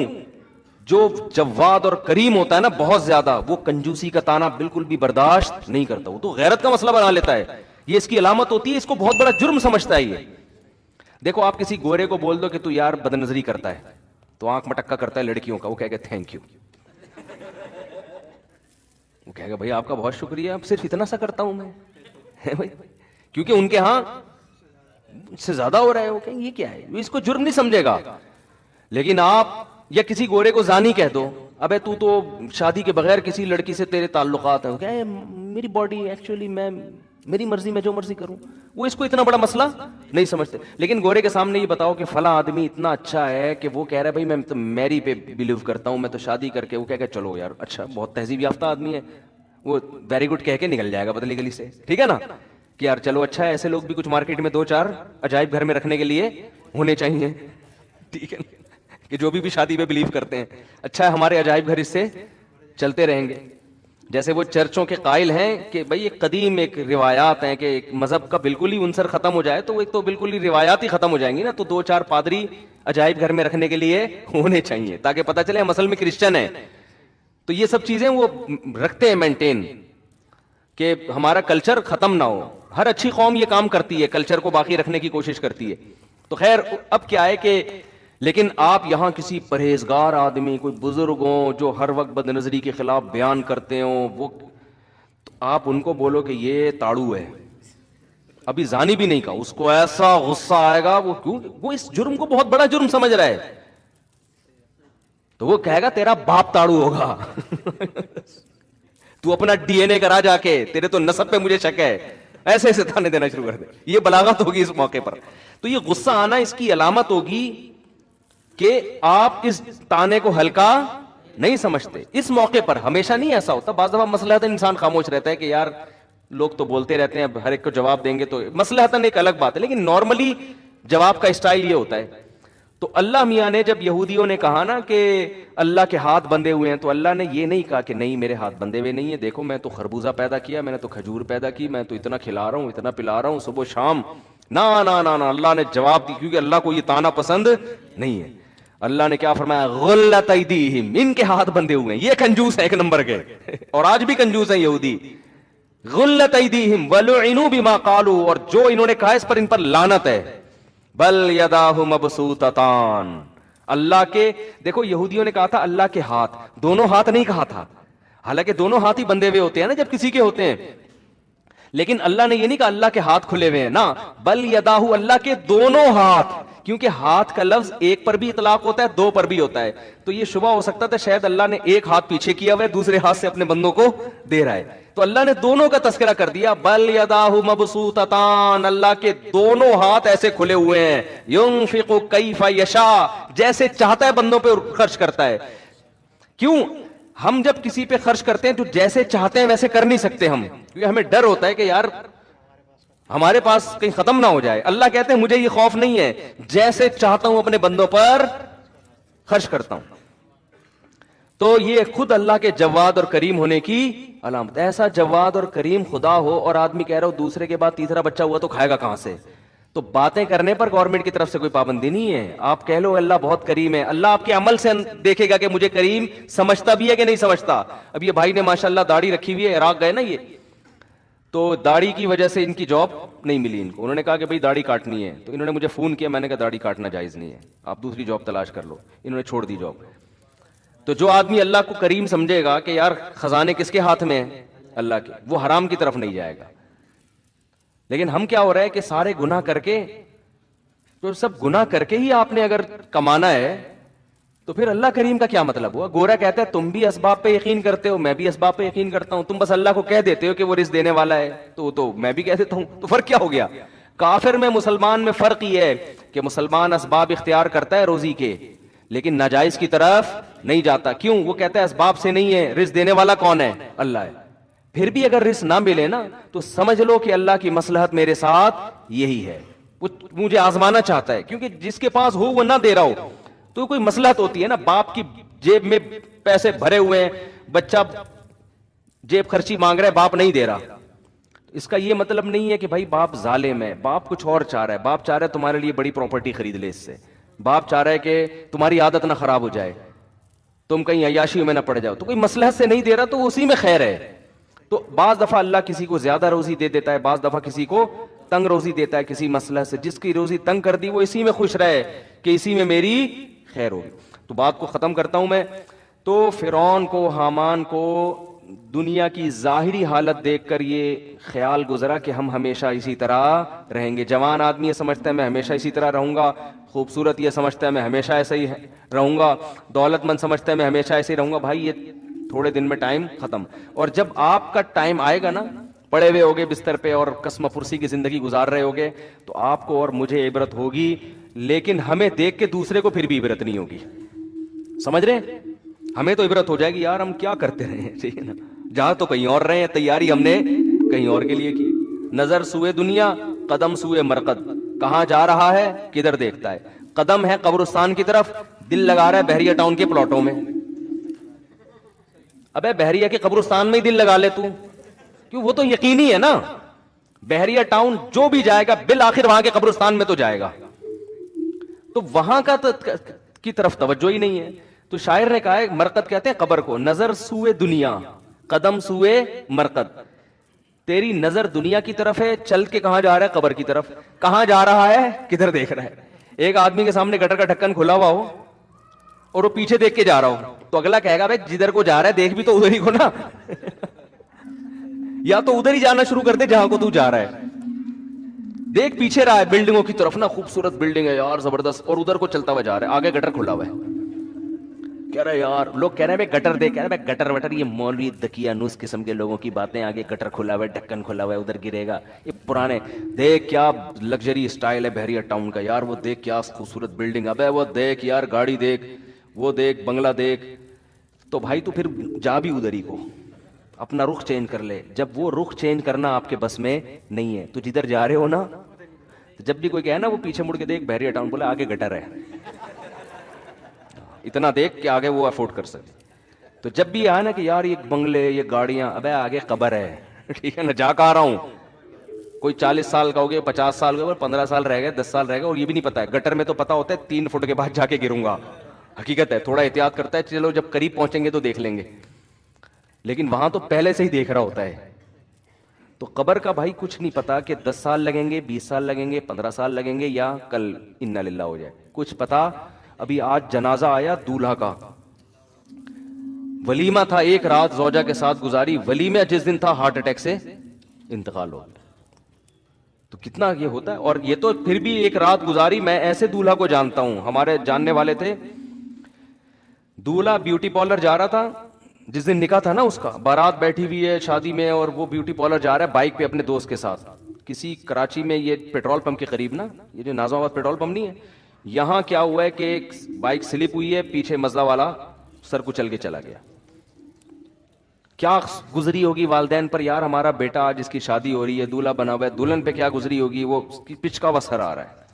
S1: جو جواد اور کریم ہوتا ہے نا بہت زیادہ، وہ کنجوسی کا تانا بالکل بھی برداشت نہیں کرتا، وہ تو غیرت کا مسئلہ بنا لیتا ہے، یہ اس کی علامت ہوتی ہے، اس کو بہت بڑا جرم سمجھتا ہے. یہ دیکھو آپ کسی گورے کو بول دو کہ تو یار بد نظری کرتا ہے، تو آنکھ مٹکا کرتا ہے لڑکیوں کا، وہ کہے گا تھینک یو، وہ کہے گا بھائی آپ کا بہت شکریہ، اب صرف اتنا سا کرتا ہوں میں، کیونکہ ان کے ہاں سے زیادہ ہو رہا ہے، وہ کہیں یہ کیا ہے، اس کو جرم نہیں سمجھے گا. لیکن آپ یا کسی گورے کو زانی کہہ دو، ابے تو شادی کے بغیر کسی لڑکی سے تیرے تعلقات ہیں، کہ میری باڈی ایکچولی میری مرضی، میں جو مرضی کروں، وہ اس کو اتنا بڑا مسئلہ نہیں سمجھتے. لیکن گورے کے سامنے یہ بتاؤ کہ فلاں آدمی اتنا اچھا ہے کہ وہ کہہ رہا ہے بھائی میں تو میری پہ بلیو کرتا ہوں، میں تو شادی کر کے، وہ کہہ کہ چلو یار اچھا بہت تہذیب یافتہ آدمی ہے، وہ ویری گڈ کہہ کے نکل جائے گا بدلی گلی سے، ٹھیک ہے نا، کہ یار چلو اچھا ہے. ایسے لوگ بھی کچھ مارکیٹ میں 2-4 عجائب گھر میں رکھنے کے لیے ہونے چاہیے، ٹھیک ہے، کہ جو بھی شادی پہ بلیو کرتے ہیں، اچھا ہے ہمارے عجائب گھر اس سے چلتے رہیں گے. جیسے وہ چرچوں کے قائل ہیں کہ بھئی ایک قدیم ایک روایات ہیں کہ ایک مذہب کا بالکل ہی عنصر ختم ہو جائے تو ایک تو بالکل ہی روایات ہی ختم ہو جائیں گی نا، تو 2-4 پادری عجائب گھر میں رکھنے کے لیے ہونے چاہیے تاکہ پتہ چلے ہم اصل میں کرسچن ہیں. تو یہ سب چیزیں وہ رکھتے ہیں مینٹین کہ ہمارا کلچر ختم نہ ہو. ہر اچھی قوم یہ کام کرتی ہے، کلچر کو باقی رکھنے کی کوشش کرتی ہے. تو خیر اب کیا ہے کہ لیکن آپ یہاں کسی پرہیزگار آدمی، کوئی بزرگ ہوں جو ہر وقت بد نظری کے خلاف بیان کرتے ہوں، وہ آپ ان کو بولو کہ یہ تاڑو ہے، ابھی زانی بھی نہیں کہا، اس کو ایسا غصہ آئے گا، وہ کیوں، وہ اس جرم کو بہت بڑا جرم سمجھ رہا ہے، تو وہ کہے گا تیرا باپ تاڑو ہوگا تو اپنا ڈی این اے کرا جا کے، تیرے تو نسب پہ مجھے شک ہے، ایسے ایسے تانے دینا شروع کر دے. یہ بلاغت ہوگی اس موقع پر. تو یہ غصہ آنا اس کی علامت ہوگی کہ آپ اس تانے کو ہلکا نہیں سمجھتے. اس موقع پر ہمیشہ نہیں ایسا ہوتا، بعض دفعہ مصلحتاً انسان خاموش رہتا ہے کہ یار لوگ تو بولتے رہتے ہیں، اب ہر ایک کو جواب دیں گے تو مصلحتاً ایک الگ بات ہے، لیکن نارملی جواب کا اسٹائل یہ ہوتا ہے. تو اللہ میاں نے جب یہودیوں نے کہا نا کہ اللہ کے ہاتھ بندھے ہوئے ہیں، تو اللہ نے یہ نہیں کہا کہ نہیں میرے ہاتھ بندھے ہوئے نہیں ہیں، دیکھو میں تو خربوزہ پیدا کیا، میں نے تو کھجور پیدا کی، میں تو اتنا کھلا رہا ہوں، اتنا پلا رہا ہوں صبح شام. نا نا نا نا، اللہ نے جواب دی، کیونکہ اللہ کو یہ تانا پسند نہیں ہے. اللہ نے کیا فرمایا؟ غلت ایدیہم، ان کے ہاتھ بندھے ہوئے ہیں. یہ کنجوس ہے ایک نمبر کے، اور آج بھی کنجوس ہیں یہودی. غلت ایدیہم ولعنوا بما قالوا، اور جو انہوں نے کہا اس پر ان پر لعنت ہے. بل یداہ مبسوطتان، اللہ کے، دیکھو یہودیوں نے کہا تھا اللہ کے ہاتھ، دونوں ہاتھ نہیں کہا تھا، حالانکہ دونوں ہاتھ ہی بندھے ہوئے ہوتے ہیں نا جب کسی کے ہوتے ہیں، لیکن اللہ نے یہ نہیں کہا اللہ کے ہاتھ کھلے ہوئے ہیں، نا بل یداہ، اللہ کے دونوں ہاتھ، کیونکہ ہاتھ کا لفظ ایک پر بھی اطلاق ہوتا ہے، دو پر بھی ہوتا ہے. تو یہ شبہ ہو سکتا تھا شاید اللہ نے ایک ہاتھ پیچھے کیا ہوا ہے، دوسرے ہاتھ سے اپنے بندوں کو دے رہا ہے. تو اللہ نے دونوں کا تذکرہ کر دیا. بل یداہ مبسوطتان، اللہ کے دونوں ہاتھ ایسے کھلے ہوئے ہیں. ينفق کیف یشاء، جیسے چاہتا ہے بندوں پہ خرچ کرتا ہے. کیوں؟ ہم جب کسی پہ خرچ کرتے ہیں تو جیسے چاہتے ہیں ویسے کر نہیں سکتے ہم، کیونکہ ہمیں ڈر ہوتا ہے کہ یار ہمارے پاس کہیں ختم نہ ہو جائے. اللہ کہتے ہیں مجھے یہ خوف نہیں ہے، جیسے چاہتا ہوں اپنے بندوں پر خرچ کرتا ہوں. تو یہ خود اللہ کے جواد اور کریم ہونے کی علامت. ایسا جواد اور کریم خدا ہو اور آدمی کہہ رہا ہو دوسرے کے بعد تیسرا بچہ ہوا تو کھائے گا کہاں سے؟ تو باتیں کرنے پر گورنمنٹ کی طرف سے کوئی پابندی نہیں ہے. آپ کہہ لو اللہ بہت کریم ہے، اللہ آپ کے عمل سے دیکھے گا کہ مجھے کریم سمجھتا بھی ہے کہ نہیں سمجھتا. اب یہ بھائی نے ماشاءاللہ داڑھی رکھی ہوئی ہے، عراق گئے نا یہ، تو داڑھی کی وجہ سے ان کی جاب نہیں ملی ان کو. انہوں نے کہا کہ بھائی داڑھی کاٹنی ہے، تو انہوں نے مجھے فون کیا، میں نے کہا داڑھی کاٹنا جائز نہیں ہے، آپ دوسری جاب تلاش کر لو. انہوں نے چھوڑ دی جاب. تو جو آدمی اللہ کو کریم سمجھے گا کہ یار خزانے کس کے ہاتھ میں ہیں؟ اللہ کے، وہ حرام کی طرف نہیں جائے گا. لیکن ہم کیا ہو رہا ہے کہ سارے گناہ کر کے، تو سب گناہ کر کے ہی آپ نے اگر کمانا ہے تو پھر اللہ کریم کا کیا مطلب ہوا؟ گورا کہتا ہے تم بھی اسباب پہ یقین کرتے ہو، میں بھی اسباب پہ یقین کرتا ہوں، تم بس اللہ کو کہہ دیتے ہو کہ وہ رزق دینے والا ہے، تو میں بھی کہہ دیتا ہوں، تو فرق کیا ہو گیا؟ کافر میں مسلمان میں فرق یہ ہے کہ مسلمان اسباب اختیار کرتا ہے روزی کے، لیکن ناجائز کی طرف نہیں جاتا. کیوں؟ وہ کہتا ہے اسباب سے نہیں ہے، رزق دینے والا کون ہے؟ اللہ ہے. پھر بھی اگر رزق نہ ملے نا تو سمجھ لو کہ اللہ کی مصلحت میرے ساتھ یہی ہے، وہ مجھے آزمانا چاہتا ہے. کیونکہ جس کے پاس ہو وہ نہ دے رہا ہو تو کوئی مصلحت ہوتی ہے نا. باپ کی جیب میں پیسے بھرے ہوئے ہیں، بچہ جیب خرچی مانگ رہا ہے، باپ نہیں دے رہا. اس کا یہ مطلب نہیں ہے کہ بھائی باپ ظالم ہے، باپ کچھ اور چاہ رہا ہے. باپ چاہ رہا ہے تمہارے لیے بڑی پراپرٹی خرید لے، اس سے باپ چاہ رہا ہے کہ تمہاری عادت نہ خراب ہو جائے، تم کہیں عیاشیوں میں نہ پڑ جاؤ. تو کوئی مصلحت سے نہیں دے رہا تو اسی میں خیر ہے. تو بعض دفعہ اللہ کسی کو زیادہ روزی دے دیتا ہے، بعض دفعہ کسی کو تنگ روزی دیتا ہے کسی مصلحت سے. جس کی روزی تنگ کر دی وہ اسی میں خوش رہے کہ اسی میں میری خیر ہوگی. تو بات کو ختم کرتا ہوں میں. تو فرعون کو، حامان کو دنیا کی ظاہری حالت دیکھ کر یہ خیال گزرا کہ ہم ہمیشہ اسی طرح رہیں گے. جوان آدمی یہ سمجھتا ہے میں ہمیشہ اسی طرح رہوں گا، خوبصورت یہ سمجھتا ہے میں ہمیشہ ایسا ہی رہوں گا، دولت مند سمجھتا ہے میں ہمیشہ ایسے ہی رہوں گا. بھائی یہ تھوڑے دن میں ٹائم ختم. اور جب آپ کا ٹائم آئے گا نا، پڑے ہوئے ہوگے بستر پہ اور قسم پرسی کی زندگی گزار رہے ہوگے، تو آپ کو اور مجھے عبرت ہوگی، لیکن ہمیں دیکھ کے دوسرے کو پھر بھی عبرت نہیں ہوگی. سمجھ رہے ہیں؟ ہمیں تو عبرت ہو جائے گی یار ہم کیا کرتے رہے ہیں، ٹھیک ہے نا، جہاں تو کہیں اور رہے ہیں، تیاری ہم نے کہیں اور کے لیے کی. نظر سوئے دنیا، قدم سوئے مرقد، کہاں جا رہا ہے کدھر دیکھتا ہے. قدم ہے قبرستان کی طرف، دل لگا رہا ہے بحریہ ٹاؤن کے پلاٹوں میں. ابے بحریہ کے قبرستان میں ہی دل لگا لے تو، کیوں؟ وہ تو یقینی ہے نا، بحریہ ٹاؤن جو بھی جائے گا بالآخر وہاں کے قبرستان میں تو جائے گا. تو وہاں کا کی طرف توجہ ہی نہیں ہے. تو شاعر نے کہا ہے، مرقد کہتے ہیں قبر کو، نظر سوئے دنیا قدم سوئے مرقد. تیری نظر دنیا کی طرف ہے، چل کے کہاں جا رہا ہے؟ قبر کی طرف. کہاں جا رہا ہے کدھر دیکھ رہا ہے؟ ایک آدمی کے سامنے گٹر کا ڈھکن کھلا ہوا ہو اور وہ پیچھے دیکھ کے جا رہا ہو تو اگلا کہے گا بھائی جدھر کو جا رہا ہے دیکھ بھی تو ادھر ہی کو نا یا تو ادھر ہی جانا شروع کر دے جہاں کو تو جا رہا ہے. دیکھ پیچھے رہا ہے بلڈنگوں کی طرف نا, خوبصورت بلڈنگ ہے یار زبردست, اور ادھر کو چلتا ہوا جا رہا ہے, آگے گٹر کھلا ہوا ہے. کہہ رہے یار لوگ کہہ رہے ہیں گٹر دیکھ, کہہ رہے ہیں گٹر وٹر یہ مولوی دکیانوس قسم کے لوگوں کی باتیں, آگے گٹر کھلا ہوا ہے ڈھکن کھلا ہوا ہے ادھر گرے گا. یہ پرانے دیکھ کیا لگژری اسٹائل ہے بحریہ ٹاؤن کا یار, وہ دیکھ کیا خوبصورت بلڈنگ, ابے وہ دیکھ یار گاڑی دیکھ, وہ دیکھ بنگلہ دیکھ. تو بھائی تو پھر جا بھی ادھر ہی کو, اپنا رخ چینج کر لے. جب وہ رخ چینج کرنا آپ کے بس میں نہیں ہے تو جدھر جا رہے ہو نا, جب بھی کوئی کہے نا وہ پیچھے مڑ کے دیکھ بحریہ ٹاؤن, بولے آگے گٹر ہے, اتنا دیکھ کہ آگے وہ افورڈ کر سکے. تو جب بھی آئے نا کہ یار یہ بنگلے یہ گاڑیاں, ابے آگے قبر ہے, ٹھیک ہے نا, جا کے آ رہا ہوں. کوئی 40 سال کا ہو گیا, 50 سال کا ہو گیا, 15 سال رہ گئے, 10 سال رہ گئے, اور یہ بھی نہیں پتا ہے. گٹر میں تو پتا ہوتا ہے 3 فٹ کے بعد جا کے گروں گا, حقیقت ہے, تھوڑا احتیاط کرتا ہے, چلو جب قریب پہنچیں گے تو دیکھ لیں گے, لیکن وہاں تو پہلے سے ہی دیکھ رہا ہوتا ہے. تو قبر کا بھائی کچھ نہیں پتا کہ 10 سال لگیں گے, 20 سال لگیں گے, 15 سال لگیں گے, یا کل انا للہ ہو جائے, کچھ پتا. ابھی آج جنازہ آیا دولہا کا, ولیمہ تھا, ایک رات زوجہ کے ساتھ گزاری, ولیمہ جس دن تھا ہارٹ اٹیک سے انتقال ہو گیا. تو کتنا یہ ہوتا ہے. اور یہ تو پھر بھی ایک رات گزاری. میں ایسے دولہا کو جانتا ہوں, ہمارے جاننے والے تھے, دولہا بیوٹی پارلر جا رہا تھا, جس دن نکاح تھا نا اس کا, بارات بیٹھی ہوئی ہے شادی میں, اور وہ بیوٹی پارلر جا رہا ہے بائک پہ اپنے دوست کے ساتھ, کسی کراچی میں یہ پیٹرول پمپ کے قریب نا, یہ جو نازم آباد پیٹرول پمپ نہیں ہے, یہاں کیا ہوا ہے کہ ایک بائک سلپ ہوئی ہے, پیچھے مزدہ والا سر کو چل کے چلا گیا. کیا گزری ہوگی والدین پر, یار ہمارا بیٹا آج اس کی شادی ہو رہی ہے, دولہا بنا ہوا ہے, دلہن پہ کیا گزری ہوگی, وہ پچ کا وسر آ رہا ہے.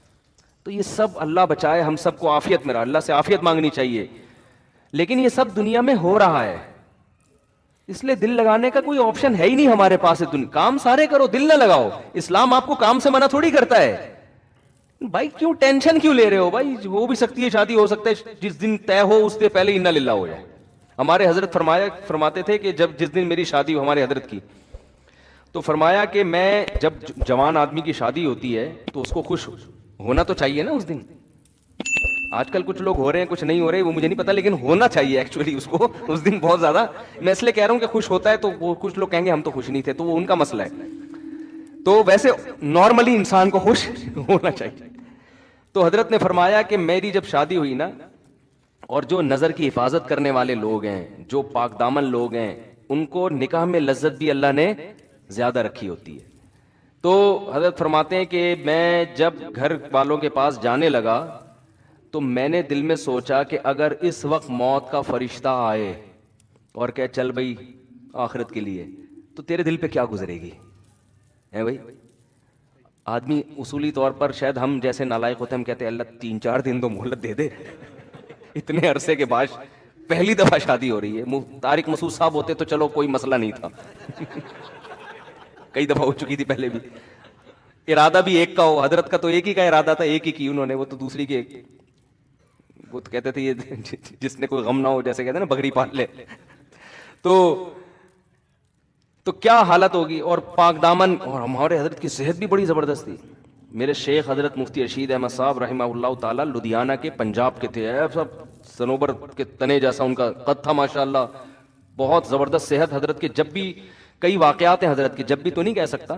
S1: تو یہ سب اللہ بچائے ہم سب کو عافیت میں رہا, اللہ سے عافیت مانگنی چاہیے, لیکن یہ سب دنیا میں ہو رہا ہے, اس لیے دل لگانے کا کوئی آپشن ہے ہی نہیں ہمارے پاس. کام سارے کرو, دل نہ لگاؤ. اسلام آپ کو کام سے منع تھوڑی کرتا ہے. بھائی کیوں ٹینشن کیوں لے رہے ہو بھائی, ہو بھی سکتی ہے شادی, ہو سکتا ہے جس دن طے ہو اس سے پہلے انا للہ ہو جائے. ہمارے حضرت فرماتے تھے کہ جس دن میری شادی ہو, ہمارے حضرت کی, تو فرمایا کہ میں جب جوان آدمی کی شادی ہوتی ہے تو اس کو خوش ہونا تو چاہیے نا اس دن. آج کل کچھ لوگ ہو رہے ہیں کچھ نہیں ہو رہے, وہ مجھے نہیں پتا, لیکن ہونا چاہیے ایکچولی اس کو اس دن بہت زیادہ. میں اس لیے کہہ رہا ہوں کہ خوش ہوتا ہے, تو وہ کچھ لوگ کہیں گے ہم تو خوش نہیں تھے, تو وہ ان کا مسئلہ ہے. تو ویسے نارملی انسان کو خوش ہونا چاہیے. تو حضرت نے فرمایا کہ میری جب شادی ہوئی نا, اور جو نظر کی حفاظت کرنے والے لوگ ہیں, جو پاک دامن لوگ ہیں, ان کو نکاح میں لذت بھی اللہ نے زیادہ رکھی ہوتی ہے. تو حضرت فرماتے ہیں کہ میں جب گھر والوں کے پاس جانے لگا تو میں نے دل میں سوچا کہ اگر اس وقت موت کا فرشتہ آئے اور کہ چل بھائی آخرت کے لیے, تو تیرے دل پہ کیا گزرے گی ہے بھائی. آدمی اصولی طور پر شاید ہم جیسے نالائق ہوتے ہیں, ہم کہتے ہیں اللہ 3-4 دن تو مہلت دے دے, اتنے عرصے کے بعد پہلی دفعہ شادی ہو رہی ہے. طارق مسعود صاحب ہوتے تو چلو کوئی مسئلہ نہیں تھا, کئی دفعہ ہو چکی تھی پہلے بھی. ارادہ بھی ایک کا ہو, حضرت کا تو ایک ہی کا ارادہ تھا, ایک ہی کی انہوں نے, وہ تو دوسری کے, وہ تو کہتے تھے یہ جس نے کوئی غم نہ ہو, جیسے کہتے ہیں نا بکری پال لے. تو کیا حالت ہوگی. اور پاک دامن, اور ہمارے حضرت کی صحت بھی بڑی زبردست تھی. میرے شیخ حضرت مفتی رشید احمد صاحب رحمہ اللہ تعالی لدھیانہ کے, پنجاب کے تھے, سب صنوبر کے تنے جیسا ان کا قد تھا ماشاءاللہ, بہت زبردست صحت حضرت کے. جب بھی کئی واقعات ہیں حضرت کے, جب بھی تو نہیں کہہ سکتا,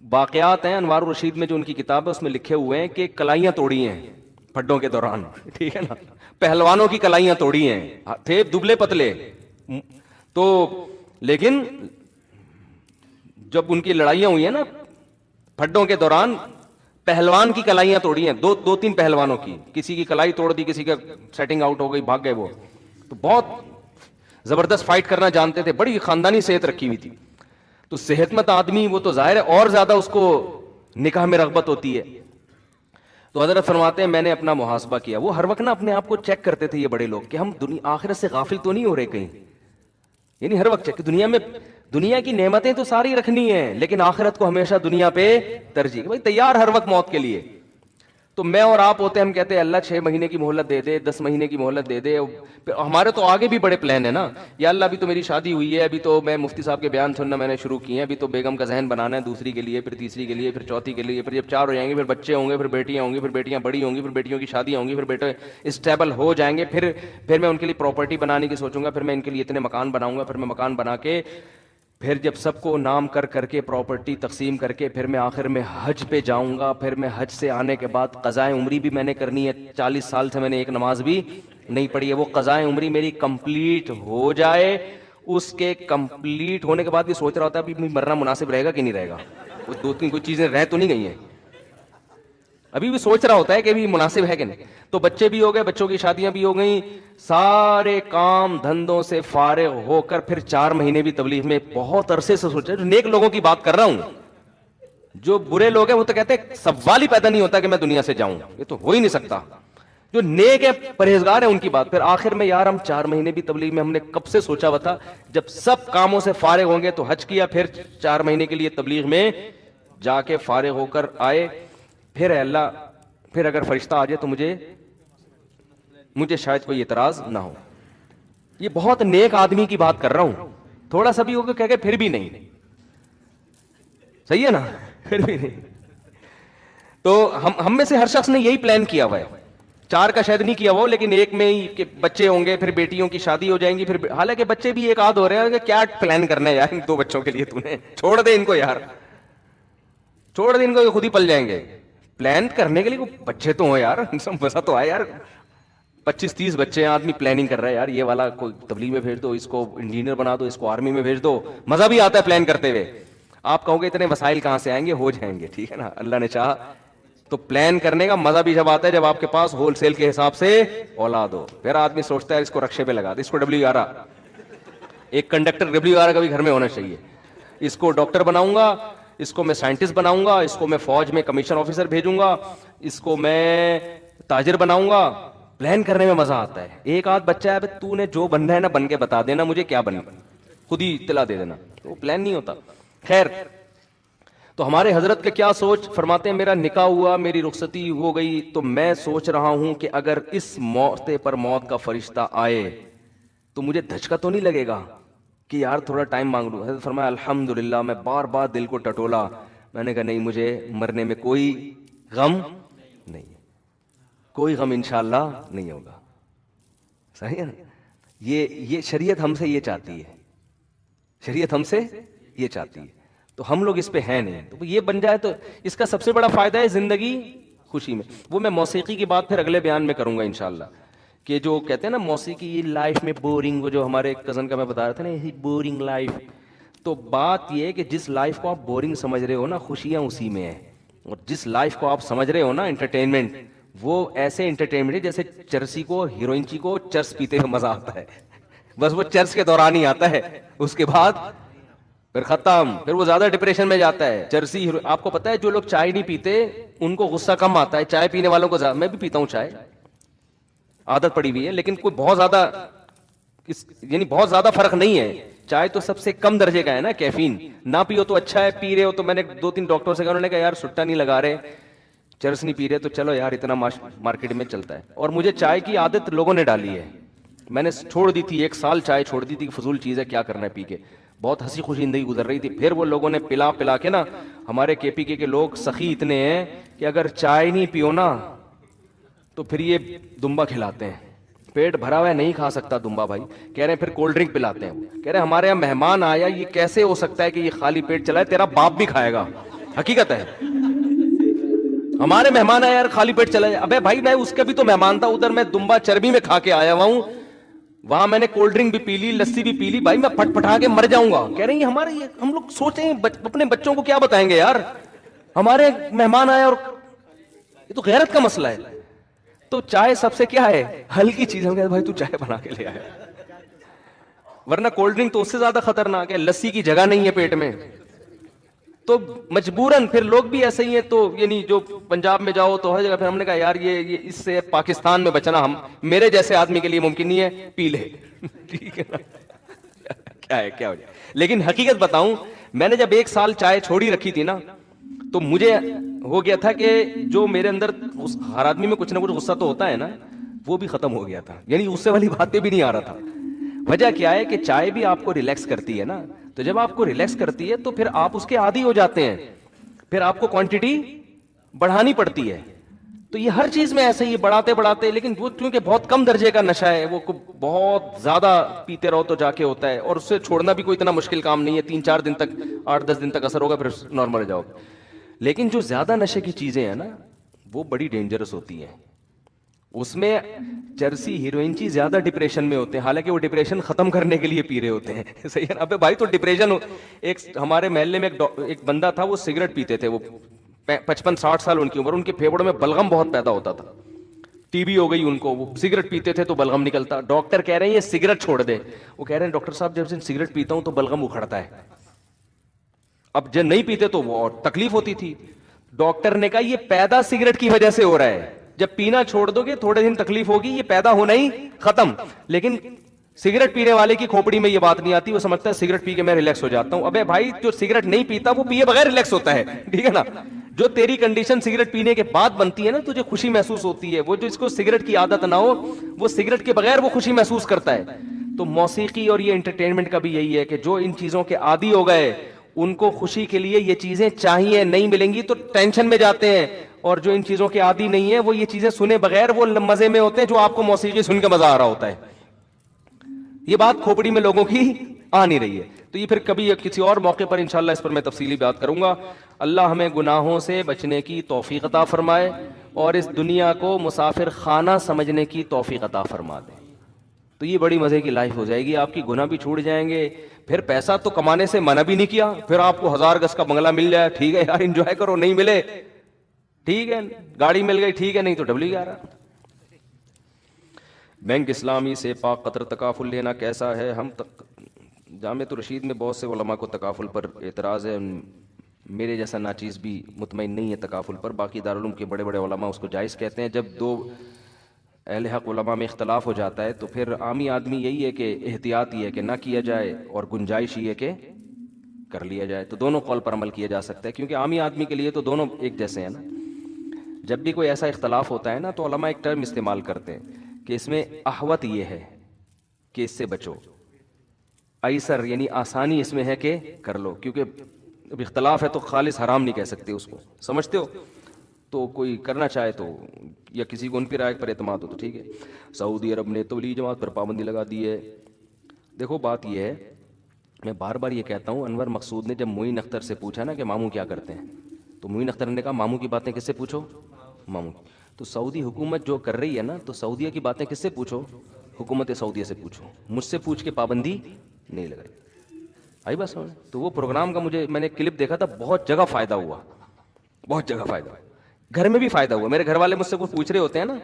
S1: واقعات ہیں. انوار الرشید میں جو ان کی کتاب ہے اس میں لکھے ہوئے ہیں کہ کلائیاں توڑی ہیں پھڈوں کے دوران, ٹھیک ہے نا, پہلوانوں کی کلائیاں توڑی ہیں, تھے دبلے پتلے. تو لیکن جب ان کی لڑائیاں ہوئی ہیں نا پھڈوں کے دوران, پہلوان کی کلائیاں توڑی ہیں, 2-3 پہلوانوں کی, کسی کی کلائی توڑ دی, کسی کا سیٹنگ آؤٹ ہو گئی, بھاگ گئے وہ. تو بہت زبردست فائٹ کرنا جانتے تھے, بڑی خاندانی صحت رکھی ہوئی تھی. تو صحت مند آدمی وہ تو ظاہر ہے اور زیادہ اس کو نکاح میں رغبت ہوتی ہے. تو حضرت فرماتے ہیں میں نے اپنا محاسبہ کیا. وہ ہر وقت نا اپنے آپ کو چیک کرتے تھے یہ بڑے لوگ, کہ ہم آخرت سے غافل تو نہیں ہو رہے کہیں. یعنی ہر وقت چیک, دنیا کی نعمتیں تو ساری رکھنی ہیں, لیکن آخرت کو ہمیشہ دنیا پہ ترجیح. بھائی تیار ہر وقت موت کے لیے. تو میں اور آپ ہوتے ہیں, ہم کہتے ہیں اللہ 6 مہینے کی مہلت دے دے, 10 مہینے کی مہلت دے دے. ہمارے تو آگے بھی بڑے پلان ہیں نا, یا اللہ ابھی تو میری شادی ہوئی ہے, ابھی تو میں مفتی صاحب کے بیان سننا میں نے شروع کیے ہیں, ابھی تو بیگم کا ذہن بنانا ہے دوسری کے لیے, پھر تیسری کے لیے, پھر چوتھی کے لیے, پھر جب 4 ہو جائیں گے پھر بچے ہوں گے, پھر بیٹیاں ہوں گی, پھر بیٹیاں بڑی ہوں گی, پھر بیٹیوں کی شادیاں ہوں گی, پھر بیٹے اسٹیبل ہو جائیں گے, پھر میں ان کے لیے پراپرٹی بنانے کی سوچوں گا, پھر میں ان کے لیے اتنے مکان بناؤں گا, پھر میں مکان بنا کے پھر جب سب کو نام کر کے پراپرٹی تقسیم کر کے پھر میں آخر میں حج پہ جاؤں گا. پھر میں حج سے آنے کے بعد قضائے عمری بھی میں نے کرنی ہے. 40 سال سے میں نے ایک نماز بھی نہیں پڑھی ہے. وہ قضائے عمری میری کمپلیٹ ہو جائے, اس کے کمپلیٹ ہونے کے بعد بھی سوچ رہا ہوتا ہے ابھی مرنا مناسب رہے گا کہ نہیں رہے گا. وہ 2-3 کوئی چیزیں رہ تو نہیں گئی ہیں, ابھی بھی سوچ رہا ہوتا ہے کہ ابھی مناسب ہے کہ نہیں. تو بچے بھی ہو گئے, بچوں کی شادیاں بھی ہو گئیں, سارے کام دھندوں سے فارغ ہو کر پھر 4 مہینے بھی تبلیغ میں بہت عرصے سے سوچا. نیک لوگوں کی بات کر رہا ہوں, جو برے لوگ ہیں وہ تو کہتے ہیں سوال ہی پیدا نہیں ہوتا کہ میں دنیا سے جاؤں, یہ تو ہو ہی نہیں سکتا. جو نیک ہے پرہیزگار ہیں ان کی بات. پھر آخر میں یار ہم 4 مہینے بھی تبلیغ میں, ہم نے کب سے سوچا ہوا تھا جب سب کاموں سے فارغ ہوں گے تو حج کیا, پھر 4 مہینے کے لیے تبلیغ میں جا کے فارغ ہو کر آئے. پھر اے اللہ, پھر اگر فرشتہ آ جائے تو مجھے شاید کوئی اعتراض نہ ہو. یہ بہت نیک آدمی کی بات کر رہا ہوں, تھوڑا سا بھی ہوگا کہہ کے پھر بھی نہیں, صحیح ہے نا, پھر بھی نہیں. تو ہم میں سے ہر شخص نے یہی پلان کیا ہوا ہے. 4 کا شاید نہیں کیا ہوا لیکن ایک میں ہی کہ بچے ہوں گے, پھر بیٹیوں کی شادی ہو جائیں گی, پھر حالانکہ بچے بھی ایک آدھ ہو رہے ہیں کہ کیا پلان کرنا ہے یار ان 2 بچوں کے لیے, تو نے چھوڑ دے ان کو یار, چھوڑ دے ان کو, یہ خود ہی پل جائیں گے. پلان کرنے کے لیے بچے تو ہوں یار, مزہ تو آئے یار. 25-30 بچے ہیں, آدمی پلاننگ کر رہا ہے یار, یہ والا کوئی تبلیغ میں بھیج دو, اس کو انجینئر بنا دو, اس کو آرمی میں بھیج دو. مزہ بھی آتا ہے پلان کرتے ہوئے. آپ کہو گے اتنے وسائل کہاں سے آئیں گے, ہو جائیں گے, ٹھیک ہے نا, اللہ نے چاہا. تو پلان کرنے کا مزہ بھی جب آتا ہے جب آپ کے پاس ہول سیل کے حساب سے اولاد ہو. پھر آدمی سوچتا ہے اس کو رکشے پہ لگا دے, اس کو WR, ایک کنڈکٹر WR کا بھی گھر میں ہونا چاہیے. اس کو ڈاکٹر بناؤں گا, اس کو میں سائنٹسٹ بناؤں گا, اس کو میں فوج میں کمیشن آفیسر بھیجوں گا, اس کو میں تاجر بناؤں گا. پلان کرنے میں مزہ آتا ہے. ایک آدھ بچہ ہے, تو نے جو بننا ہے نا بن کے بتا دینا مجھے کیا بننا, خود ہی اطلاع دے دینا. تو وہ پلان نہیں ہوتا. خیر, تو ہمارے حضرت کا کیا سوچ, فرماتے ہیں میرا نکاح ہوا, میری رخصتی ہو گئی, تو میں سوچ رہا ہوں کہ اگر اس موقع پر موت کا فرشتہ آئے تو مجھے دھچکا تو نہیں لگے گا کہ یار تھوڑا ٹائم مانگ لوں. حضرت فرمایا الحمدللہ. میں بار بار دل کو ٹٹولا, میں نے کہا نہیں, مجھے مرنے میں کوئی غم نہیں, کوئی غم انشاءاللہ نہیں ہوگا. صحیح ہے نا, یہ شریعت ہم سے یہ چاہتی ہے, شریعت ہم سے یہ چاہتی ہے. تو ہم لوگ اس پہ ہیں نہیں. تو یہ بن جائے تو اس کا سب سے بڑا فائدہ ہے زندگی خوشی میں. وہ میں موسیقی کی بات پھر اگلے بیان میں کروں گا انشاءاللہ, کہ جو کہتے ہیں نا موسیقی لائف میں بورنگ, وہ جو ہمارے کزن کا میں بتا رہا تھا نا, یہ بورنگ لائف. تو بات یہ ہے کہ جس لائف کو آپ بورنگ سمجھ رہے ہو نا, خوشیاں اسی میں ہیں. اور جس لائف کو آپ سمجھ رہے ہو نا انٹرٹینمنٹ, وہ ایسے انٹرٹینمنٹ ہے جیسے چرسی کو, ہیروئن کو چرس پیتے ہوئے مزہ آتا ہے, بس وہ چرس کے دوران ہی آتا ہے, اس کے بعد پھر ختم. پھر وہ زیادہ ڈپریشن میں جاتا ہے. چرسی, آپ کو پتا ہے جو لوگ چائے نہیں پیتے ان کو غصہ کم آتا ہے, چائے پینے والوں کو زیادہ. میں بھی پیتا ہوں چائے, عادت پڑی ہوئی ہے, لیکن کوئی بہت زیادہ یعنی بہت زیادہ فرق نہیں ہے. چائے تو سب سے کم درجے کا ہے نا, کیفین. نہ پیو تو اچھا ہے, پی رہے ہو تو میں نے 2-3 ڈاکٹر سے کہا, انہوں نے کہا یار سٹا نہیں لگا رہے, چرس نہیں پی رہے, تو چلو یار اتنا مارکیٹ میں چلتا ہے. اور مجھے چائے کی عادت لوگوں نے ڈالی ہے, میں نے چھوڑ دی تھی, 1 سال چائے چھوڑ دی تھی, فضول چیز ہے, کیا کرنا ہے پی کے. بہت ہنسی خوشی زندگی گزر رہی تھی. پھر وہ لوگوں نے پلا کے نا, ہمارے KPK کے لوگ سخی اتنے ہیں کہ اگر چائے نہیں پیو نا تو پھر یہ دمبا کھلاتے ہیں. پیٹ بھرا ہوا ہے, نہیں کھا سکتا دمبا بھائی, کہہ رہے ہیں پھر کولڈ ڈرنک پلاتے ہیں. کہہ رہے ہیں ہمارے یہاں مہمان آیا, یہ کیسے ہو سکتا ہے کہ یہ خالی پیٹ چلا ہے, تیرا باپ بھی کھائے گا. حقیقت ہے, ہمارے مہمان آیا یار خالی پیٹ چلا جائے. ابے بھائی میں اس کا بھی تو مہمان تھا, ادھر میں دمبا چربی میں کھا کے آیا ہوا ہوں, وہاں میں نے کولڈ ڈرنک بھی پی لی, لسی بھی پی لی, بھائی میں پھٹ پھٹا کے مر جاؤں گا. کہہ رہے ہیں ہمارے, ہم لوگ سوچیں اپنے بچوں کو کیا بتائیں گے یار, ہمارے مہمان آئے, اور یہ تو غیرت کا مسئلہ ہے. تو چائے سب سے کیا ہے, ہلکی چیز. ہم کہتے بھائی تو چائے بنا کے لے آیا, ورنہ کولڈ ڈرنک تو اس سے زیادہ خطرناک ہے, لسی کی جگہ نہیں ہے پیٹ میں. تو مجبوراً پھر لوگ بھی ایسے ہی ہیں. تو یعنی جو پنجاب میں جاؤ تو ہر جگہ, پھر ہم نے کہا یار یہ اس سے پاکستان میں بچنا ہم میرے جیسے آدمی کے لیے ممکن نہیں ہے, پی لے. ٹھیک ہے نا, کیا ہو جائے. لیکن حقیقت بتاؤں, میں نے جب 1 سال چائے چھوڑی رکھی تھی نا, تو مجھے ہو گیا تھا کہ جو میرے اندر ہر آدمی میں کچھ نہ کچھ غصہ تو ہوتا ہے نا، وہ بھی ختم ہو گیا تھا، یعنی غصے والی باتیں بھی نہیں آ رہا تھا۔ وجہ کیا ہے کہ چائے بھی آپ کو ریلیکس کرتی ہے نا، تو جب آپ کو ریلیکس کرتی ہے تو پھر آپ اس کے عادی ہو جاتے ہیں، پھر آپ کو کوانٹٹی بڑھانی پڑتی ہے۔ تو یہ ہر چیز میں ایسے ہی بڑھاتے بڑھاتے، لیکن وہ کیونکہ بہت کم درجے کا نشہ ہے، وہ بہت زیادہ پیتے رہو تو جا کے ہوتا ہے، اور اس سے چھوڑنا بھی کوئی اتنا مشکل کام نہیں ہے، 3-4 دن تک، 8-10 دن تک اثر ہوگا، پھر نارمل ہو جاؤ گے۔ لیکن جو زیادہ نشے کی چیزیں ہیں نا، وہ بڑی ڈینجرس ہوتی ہیں۔ اس میں چرسی ہیروئن چی زیادہ ڈپریشن میں ہوتے ہیں، حالانکہ وہ ڈپریشن ختم کرنے کے لیے پی رہے ہوتے ہیں۔ صحیح ہے نا؟ ابے بھائی تو ڈپریشن ایک ہمارے محلے میں ایک بندہ تھا، وہ سگریٹ پیتے تھے، وہ 55-60 سال ان کی عمر، ان کے پھیپڑوں میں بلغم بہت پیدا ہوتا تھا، ٹی بی ہو گئی ان کو، وہ سگریٹ پیتے تھے تو بلغم نکلتا۔ ڈاکٹر کہہ رہے ہیں یہ سگریٹ چھوڑ دے، وہ کہہ رہے ہیں ڈاکٹر صاحب جب سے سگریٹ پیتا ہوں تو بلغم اکھڑتا ہے۔ اب جب نہیں پیتے تو وہ اور تکلیف ہوتی تھی۔ ڈاکٹر نے کہا یہ پیدا سگریٹ کی وجہ سے ہو رہا ہے، جب پینا چھوڑ دو گے تھوڑے دن تکلیف ہوگی، یہ پیدا ہونا ہی ختم۔ لیکن سگریٹ پینے والے کی کھوپڑی میں یہ بات نہیں آتی، وہ سمجھتا ہے سگریٹ پی کے میں ریلیکس ہو جاتا ہوں۔ ابے بھائی جو سگریٹ نہیں پیتا وہ پیے بغیر ریلیکس ہوتا ہے، ٹھیک ہے نا؟ جو تیری کنڈیشن سگریٹ پینے کے بعد بنتی ہے نا، تجھے خوشی محسوس ہوتی ہے، وہ جو اس کو سگریٹ کی عادت نہ ہو، وہ سگریٹ کے بغیر وہ خوشی محسوس کرتا ہے۔ تو موسیقی اور یہ انٹرٹینمنٹ کا بھی یہی ہے کہ جو ان چیزوں کے عادی ہو گئے، ان کو خوشی کے لیے یہ چیزیں چاہیے، نہیں ملیں گی تو ٹینشن میں جاتے ہیں، اور جو ان چیزوں کے عادی نہیں ہیں وہ یہ چیزیں سنے بغیر وہ مزے میں ہوتے ہیں، جو آپ کو موسیقی سن کے مزہ آ رہا ہوتا ہے۔ یہ بات کھوپڑی میں لوگوں کی آ نہیں رہی ہے۔ تو یہ پھر کبھی کسی اور موقع پر انشاءاللہ اس پر میں تفصیلی بات کروں گا۔ اللہ ہمیں گناہوں سے بچنے کی توفیق عطا فرمائے، اور اس دنیا کو مسافر خانہ سمجھنے کی توفیق عطا فرما دے۔ تو یہ بڑی مزے کی لائف ہو جائے گی، آپ کی گناہ بھی چھوٹ جائیں گے، پھر پیسہ تو کمانے سے منع بھی نہیں کیا، پھر آپ کو 1000 گز کا بنگلہ مل جائے، ٹھیک ہے یار انجوائے کرو، نہیں ملے ٹھیک ہے، گاڑی مل گئی ٹھیک ہے، نہیں تو ڈبلی گیا رہا۔ بینک اسلامی سے پاک قطر تکافل لینا کیسا ہے؟ ہم جامعۃ الرشید میں بہت سے علماء کو تکافل پر اعتراض ہے، میرے جیسا ناچیز بھی مطمئن نہیں ہے تکافل پر، باقی دارالعلوم کے بڑے بڑے علماء اس کو جائز کہتے ہیں۔ جب دو اہل حق علماء میں اختلاف ہو جاتا ہے تو پھر عامی آدمی یہی ہے کہ احتیاط یہ ہے کہ نہ کیا جائے، اور گنجائش یہ ہے کہ کر لیا جائے۔ تو دونوں قول پر عمل کیا جا سکتا ہے، کیونکہ عامی آدمی کے لیے تو دونوں ایک جیسے ہیں نا۔ جب بھی کوئی ایسا اختلاف ہوتا ہے نا تو علماء ایک ٹرم استعمال کرتے ہیں کہ اس میں احوط یہ ہے کہ اس سے بچو، ایسر یعنی آسانی اس میں ہے کہ کر لو، کیونکہ اب اختلاف ہے تو خالص حرام نہیں کہہ سکتے اس کو، سمجھتے ہو؟ تو کوئی کرنا چاہے تو، یا کسی کو ان کی رائے پر اعتماد ہو تو ٹھیک ہے۔ سعودی عرب نے تبلیغ جماعت پر پابندی لگا دی ہے۔ دیکھو بات یہ ہے، میں بار بار یہ کہتا ہوں، انور مقصود نے جب معین اختر سے پوچھا نا کہ ماموں کیا کرتے ہیں، تو معین اختر نے کہا ماموں کی باتیں کس سے پوچھو؟ ماموں۔ تو سعودی حکومت جو کر رہی ہے نا، تو سعودیہ کی باتیں کس سے پوچھو؟ حکومت سعودیہ سے پوچھو، مجھ سے پوچھ کے پابندی نہیں لگائی۔ آئی بس سمجھ؟ تو وہ پروگرام کا میں نے کلپ دیکھا تھا، بہت جگہ فائدہ ہوا، بہت جگہ فائدہ ہوا، گھر میں بھی فائدہ ہوا۔ میرے گھر والے مجھ سے کچھ پوچھ رہے ہوتے ہیں نا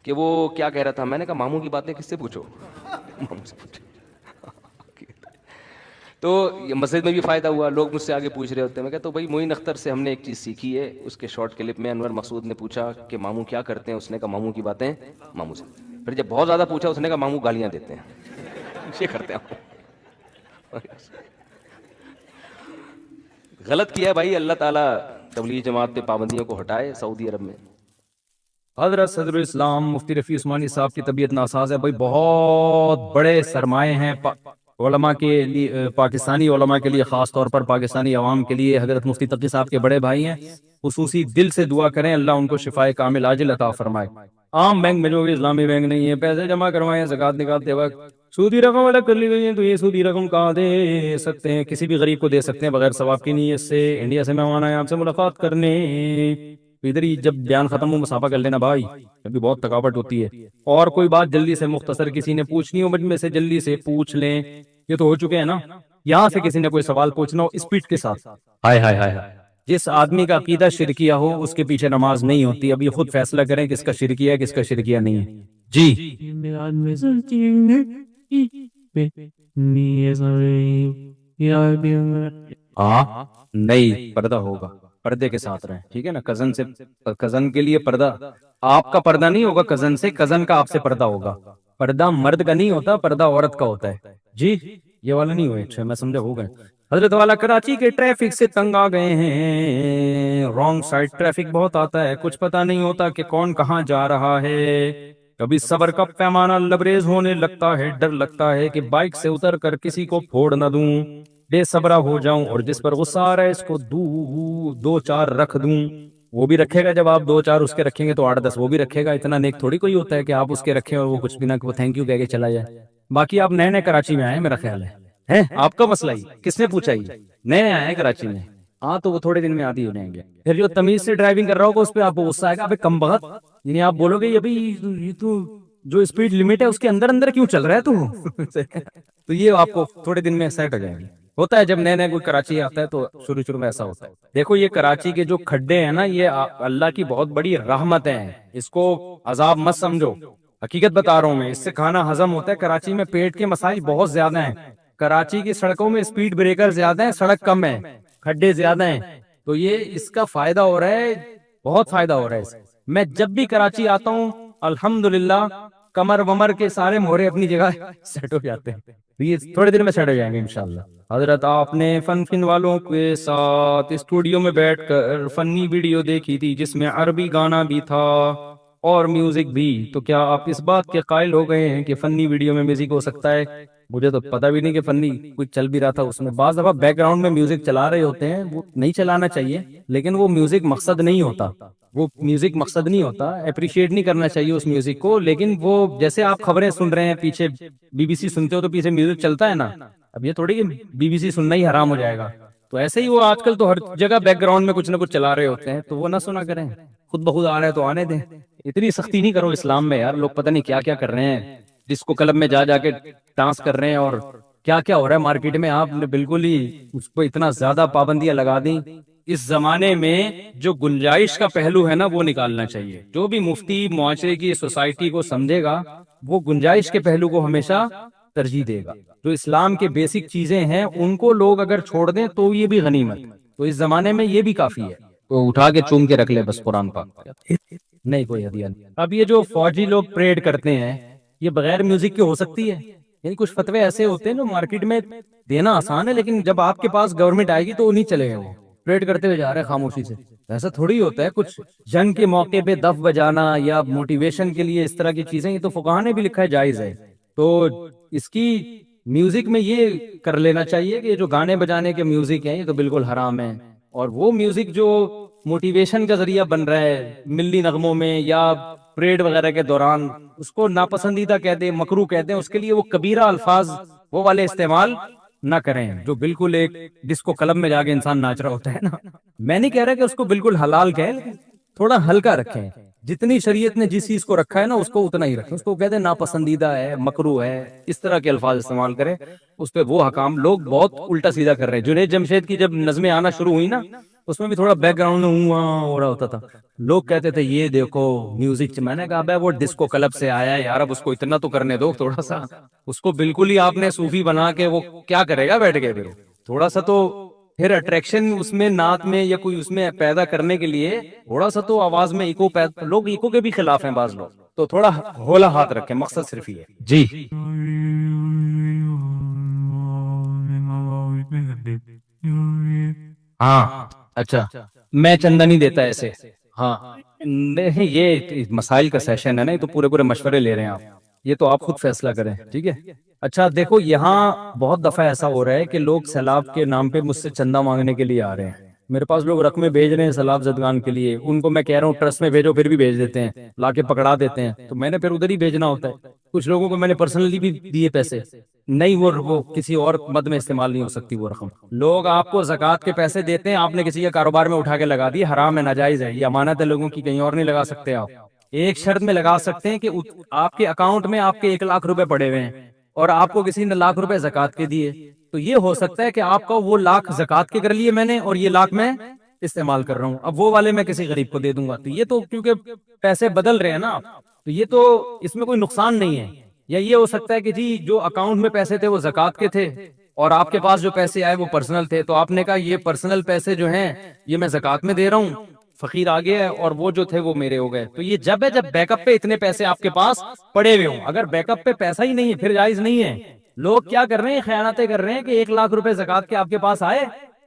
S1: کہ وہ کیا کہہ رہا تھا، میں نے کہا ماموں کی باتیں کس سے پوچھو؟ ماموں سے پوچھو۔ تو یہ مسجد میں بھی فائدہ ہوا، لوگ مجھ سے آگے پوچھ رہے ہوتے ہیں۔ میں کہتا ہوں بھائی معین اختر سے ہم نے ایک چیز سیکھی ہے، اس کے شارٹ کلپ میں انور مقصود نے پوچھا کہ ماموں کیا کرتے ہیں، اس نے کہا ماموں کی باتیں ماموں سے۔ پھر جب بہت زیادہ پوچھا اس نے کہا ماموں گالیاں دیتے ہیں، یہ کرتے ہیں۔ غلط کیا ہے بھائی، اللہ تعالیٰ تبلیغ جماعت پہ پابندیوں کو ہٹائے سعودی عرب میں۔
S2: حضرت صدر اسلام مفتی رفیع عثمانی صاحب کی طبیعت ناساز ہے بھائی، بہت بڑے سرمائے ہیں علماء کے لیے، پاکستانی علماء کے لیے، خاص طور پر پاکستانی عوام کے لیے۔ حضرت مفتی تقی صاحب کے بڑے بھائی ہیں، خصوصی دل سے دعا کریں اللہ ان کو شفائے کامل عاجل عطا فرمائے۔ عام بینک میں جو کہ اسلامی بینک نہیں ہے، پیسے جمع کروائیں زکوٰۃ نکالتے وقت سودی رقم الگ کر لی گئی ہے، تو یہ سودی رقم کہاں دے سکتے ہیں؟ کسی بھی غریب کو دے سکتے ہیں بغیر ثواب کی نیت سے۔ انڈیا سے مہمان آئے آپ سے ملاقات کرنے، ادھر ہی جب بیان ختم ہو مسافہ کر لینا بھائی، کیونکہ بہت تھکاوٹ ہوتی ہے۔ اور کوئی بات جلدی سے مختصر کسی نے پوچھنی ہو مجھ میں سے جلدی سے پوچھ لیں، یہ تو ہو چکے ہیں نا۔ یہاں سے کسی نے کوئی سوال پوچھنا ہو اسپیڈ کے ساتھ۔ ہائے ہائے ہائے، جس آدمی کا عقیدہ شرکیہ ہو اس کے پیچھے نماز نہیں ہوتی۔ اب یہ خود فیصلہ کریں کس کا شرکیہ ہے کس کا شرکیہ نہیں ہے۔ جی ہاں نہیں، پردہ ہوگا، پردے کے ساتھ رہیں، ٹھیک ہے نا۔ کزن سے، کزن کے لیے پردہ، آپ کا پردہ نہیں ہوگا کزن سے، کزن کا آپ سے پردہ ہوگا۔ پردہ مرد کا نہیں ہوتا، پردہ عورت کا ہوتا ہے۔ جی یہ والا نہیں ہوئے، اچھا میں سمجھا ہو گئے۔ حضرت والا کراچی کے ٹریفک سے تنگ آ گئے ہیں، رانگ سائڈ ٹریفک بہت آتا ہے، کچھ پتہ نہیں ہوتا کہ کون کہاں جا رہا ہے، کبھی صبر کا پیمانہ لبریز ہونے لگتا ہے، ڈر لگتا ہے کہ بائک سے اتر کر کسی کو پھوڑ نہ دوں، بے صبرا ہو جاؤں اور جس پر غصہ آ رہا ہے اس کو دو چار رکھ دوں۔ وہ بھی رکھے گا، جب آپ 2-4 اس کے رکھیں گے تو 8-10 وہ بھی رکھے گا، اتنا نیک تھوڑی کوئی ہوتا ہے کہ آپ اس کے رکھیں اور وہ کچھ بھی نہ وہ تھینک یو کہہ کے چلا جائے۔ باقی آپ نئے نئے کراچی میں آئے میرا خیال ہے آپ کا مسئلہ ہی کس نے پوچھا، ہی نئے آئے ہیں کراچی میں، ہاں تو وہ تھوڑے دن میں عادی ہو جائیں گے۔ پھر جو تمیز سے ڈرائیونگ کر رہا ہوگا اس پہ آپ کو غصہ آئے گا، ابے کم بخت، یعنی آپ بولو گے ابھی یہ تو جو اسپیڈ لمٹ ہے اس کے اندر اندر کیوں چل رہا ہے تو یہ آپ کو تھوڑے دن میں سیٹ ہو جائیں گے۔ ہوتا ہے جب نئے نئے کوئی کراچی آتا ہے تو شروع میں ایسا ہوتا ہے۔ دیکھو یہ کراچی کے جو کھڈے ہیں نا، یہ اللہ کی بہت بڑی رحمت ہیں، اس کو عذاب مت سمجھو، حقیقت بتا رہا ہوں میں، اس سے کھانا ہضم ہوتا ہے۔ کراچی میں پیٹ کے مسائل بہت زیادہ ہیں، کراچی کی سڑکوں میں اسپیڈ بریکر زیادہ ہیں، سڑک کم ہے، کھڈے زیادہ ہیں، تو یہ اس کا فائدہ ہو رہا ہے، بہت فائدہ ہو رہا ہے اس سے۔ میں جب بھی کراچی آتا ہوں الحمدللہ کمر ومر کے سارے مورے اپنی جگہ سیٹ ہو جاتے ہیں، یہ تھوڑے دن میں سیٹ ہو جائیں گے انشاءاللہ۔ حضرت آپ نے فن والوں کے ساتھ اسٹوڈیو میں بیٹھ کر فنی ویڈیو دیکھی تھی جس میں عربی گانا بھی تھا اور میوزک بھی، تو کیا آپ اس بات کے قائل ہو گئے ہیں کہ فنی ویڈیو میں میوزک ہو سکتا ہے؟ مجھے تو پتہ بھی نہیں کہ فنی کچھ چل بھی رہا تھا اس میں۔ بعض دفعہ بیک گراؤنڈ میں میوزک چلا رہے ہوتے ہیں، وہ نہیں چلانا چاہیے، لیکن وہ میوزک مقصد نہیں ہوتا، وہ میوزک مقصد نہیں ہوتا، اپریشیٹ نہیں کرنا چاہیے اس میوزک کو، لیکن وہ جیسے آپ خبریں سن رہے ہیں پیچھے BBC سنتے ہو تو پیچھے میوزک چلتا ہے نا، اب یہ تھوڑی کہ BBC سننا ہی حرام ہو جائے گا، تو ایسے ہی وہ آج کل تو ہر جگہ بیک گراؤنڈ میں کچھ نہ کچھ چلا رہے ہوتے ہیں، تو وہ نہ سنا کریں، خود بخود آ رہے ہیں تو آنے دیں، اتنی سختی نہیں کرو اسلام میں یار، لوگ پتہ نہیں کیا کیا کر رہے ہیں، ڈسکو کلب میں جا کے ڈانس کر رہے ہیں اور کیا کیا ہو رہا ہے مارکیٹ میں، آپ نے بالکل ہی اس کو اتنا زیادہ پابندیاں لگا دیں۔ اس زمانے میں جو گنجائش کا پہلو ہے نا وہ نکالنا چاہیے، جو بھی مفتی معاشرے کی سوسائٹی کو سمجھے گا وہ گنجائش کے پہلو کو ہمیشہ ترجیح دے گا، جو اسلام کے بیسک چیزیں ہیں ان کو لوگ اگر چھوڑ دیں تو یہ بھی غنیمت، تو اس زمانے میں یہ بھی کافی ہے، تو اٹھا کے چوم کے رکھ لے بس قرآن پاک، نہیں کوئی ہدیہ نہیں۔ اب یہ جو فوجی لوگ پریڈ کرتے ہیں یہ بغیر میوزک کے ہو سکتی ہے؟ یعنی کچھ فتوے ایسے ہوتے ہیں جو مارکیٹ میں دینا آسان ہے، لیکن جب آپ کے پاس گورنمنٹ آئے گی تو وہ نہیں چلے گا، وہ پریڈ کرتے ہوئے جا رہے ہیں خاموشی سے، ایسا تھوڑی ہوتا ہے۔ کچھ جنگ کے موقع پہ دف بجانا یا موٹیویشن کے لیے اس طرح کی چیزیں، یہ تو فقہاء نے بھی لکھا ہے جائز ہے، تو اس کی میوزک میں یہ کر لینا چاہیے کہ جو گانے بجانے کے میوزک ہیں یہ تو بالکل حرام ہے، اور وہ میوزک جو موٹیویشن کا ذریعہ بن رہا ہے ملی نغموں میں یا پریڈ وغیرہ کے دوران، اس کو ناپسندیدہ کہتے ہیں، مکروہ کہتے ہیں، اس کے لیے وہ کبیرہ الفاظ وہ والے استعمال نہ کریں جو بالکل ایک ڈسکو کلب میں جا کے انسان ناچ رہا ہوتا ہے نا۔ میں نہیں کہہ رہا کہ اس کو بالکل حلال کہیں، لیکن تھوڑا ہلکا رکھیں، جتنی شریعت نے جس چیز کو رکھا ہے نا اس کو اتنا ہی رکھیں، اس کو کہتے ہیں ناپسندیدہ ہے، مکروہ ہے، اس طرح کے الفاظ استعمال کریں، اس پہ وہ حکام لوگ بہت الٹا سیدھا کر رہے ہیں۔ جنید جمشید کی جب نظمیں آنا شروع ہوئی نا اس میں بھی تھوڑا بیک گراؤنڈ میں ہو رہا ہوتا تھا، لوگ کہتے تھے یہ دیکھو میوزک، میں نے کہا بھائی وہ ڈسکو کلب سے آیا ہے یار، اب اس کو اتنا تو کرنے دو تھوڑا سا، اس کو بالکل ہی آپ نے صوفی بنا کے وہ کیا کرے گا بیٹھ کے، پھر تھوڑا سا تو پھر اٹریکشن اس میں نعت میں یا کوئی اس میں پیدا کرنے کے لیے تھوڑا سا تو آواز میں ایکو پیدا، لوگ ایکو کے بھی خلاف ہیں بعض لوگ، تو تھوڑا ہولا ہاتھ رکھیں، مقصد صرف یہ ہے جی۔ ہاں اچھا میں چندہ نہیں دیتا ایسے، ہاں نہیں یہ مسائل کا سیشن ہے نا، یہ تو پورے مشورے لے رہے ہیں آپ، یہ تو آپ خود فیصلہ کریں، ٹھیک ہے۔ اچھا دیکھو یہاں بہت دفعہ ایسا ہو رہا ہے کہ لوگ سیلاب کے نام پہ مجھ سے چندہ مانگنے کے لیے آ رہے ہیں، میرے پاس لوگ رقمیں بھیج رہے ہیں سیلاب زدگان کے لیے، ان کو میں کہہ رہا ہوں ٹرسٹ میں بھیجو، پھر بھی بھیج دیتے ہیں، لا کے پکڑا دیتے ہیں، تو میں نے پھر ادھر ہی بھیجنا ہوتا ہے۔ کچھ لوگوں کو میں نے پرسنلی بھی دیے پیسے، نہیں وہ کسی اور مد میں استعمال نہیں ہو سکتی وہ رقم۔ لوگ آپ کو زکوٰۃ کے پیسے دیتے ہیں، آپ نے کسی کے کاروبار میں اٹھا کے لگا دی، حرام ہے، ناجائز ہے، یہ امانت ہے لوگوں کی، کہیں اور نہیں لگا سکتے آپ۔ ایک شرط میں لگا سکتے ہیں کہ آپ کے اکاؤنٹ میں آپ کے 1 لاکھ روپے پڑے ہوئے ہیں اور آپ کو کسی نے 1 لاکھ روپے زکوٰۃ کے دیے، تو یہ ہو سکتا ہے کہ آپ کا وہ 1 لاکھ زکوٰۃ کے کر لیے میں نے اور یہ 1 لاکھ میں استعمال کر رہا ہوں، اب وہ والے میں کسی غریب کو دے دوں گا، تو یہ تو کیونکہ پیسے بدل رہے ہیں نا، تو یہ تو اس میں کوئی نقصان نہیں ہے۔ یا یہ ہو سکتا ہے کہ جی جو اکاؤنٹ میں پیسے تھے وہ زکوٰۃ کے تھے اور آپ کے پاس جو پیسے آئے وہ پرسنل تھے، تو آپ نے کہا یہ پرسنل پیسے جو ہیں یہ میں زکوٰۃ میں دے رہا ہوں، فقیر آ گیا ہے اور وہ جو تھے وہ میرے ہو گئے، تو یہ جب ہے جب بیک اپ پہ اتنے پیسے آپ کے پاس پڑے ہوئے ہوں، اگر بیک اپ پہ پیسہ ہی نہیں ہے پھر جائز نہیں ہے، لوگ کیا کر رہے ہیں, خیانتیں کر رہے ہیں کہ 1 لاکھ روپے زکوٰۃ کے آپ کے پاس آئے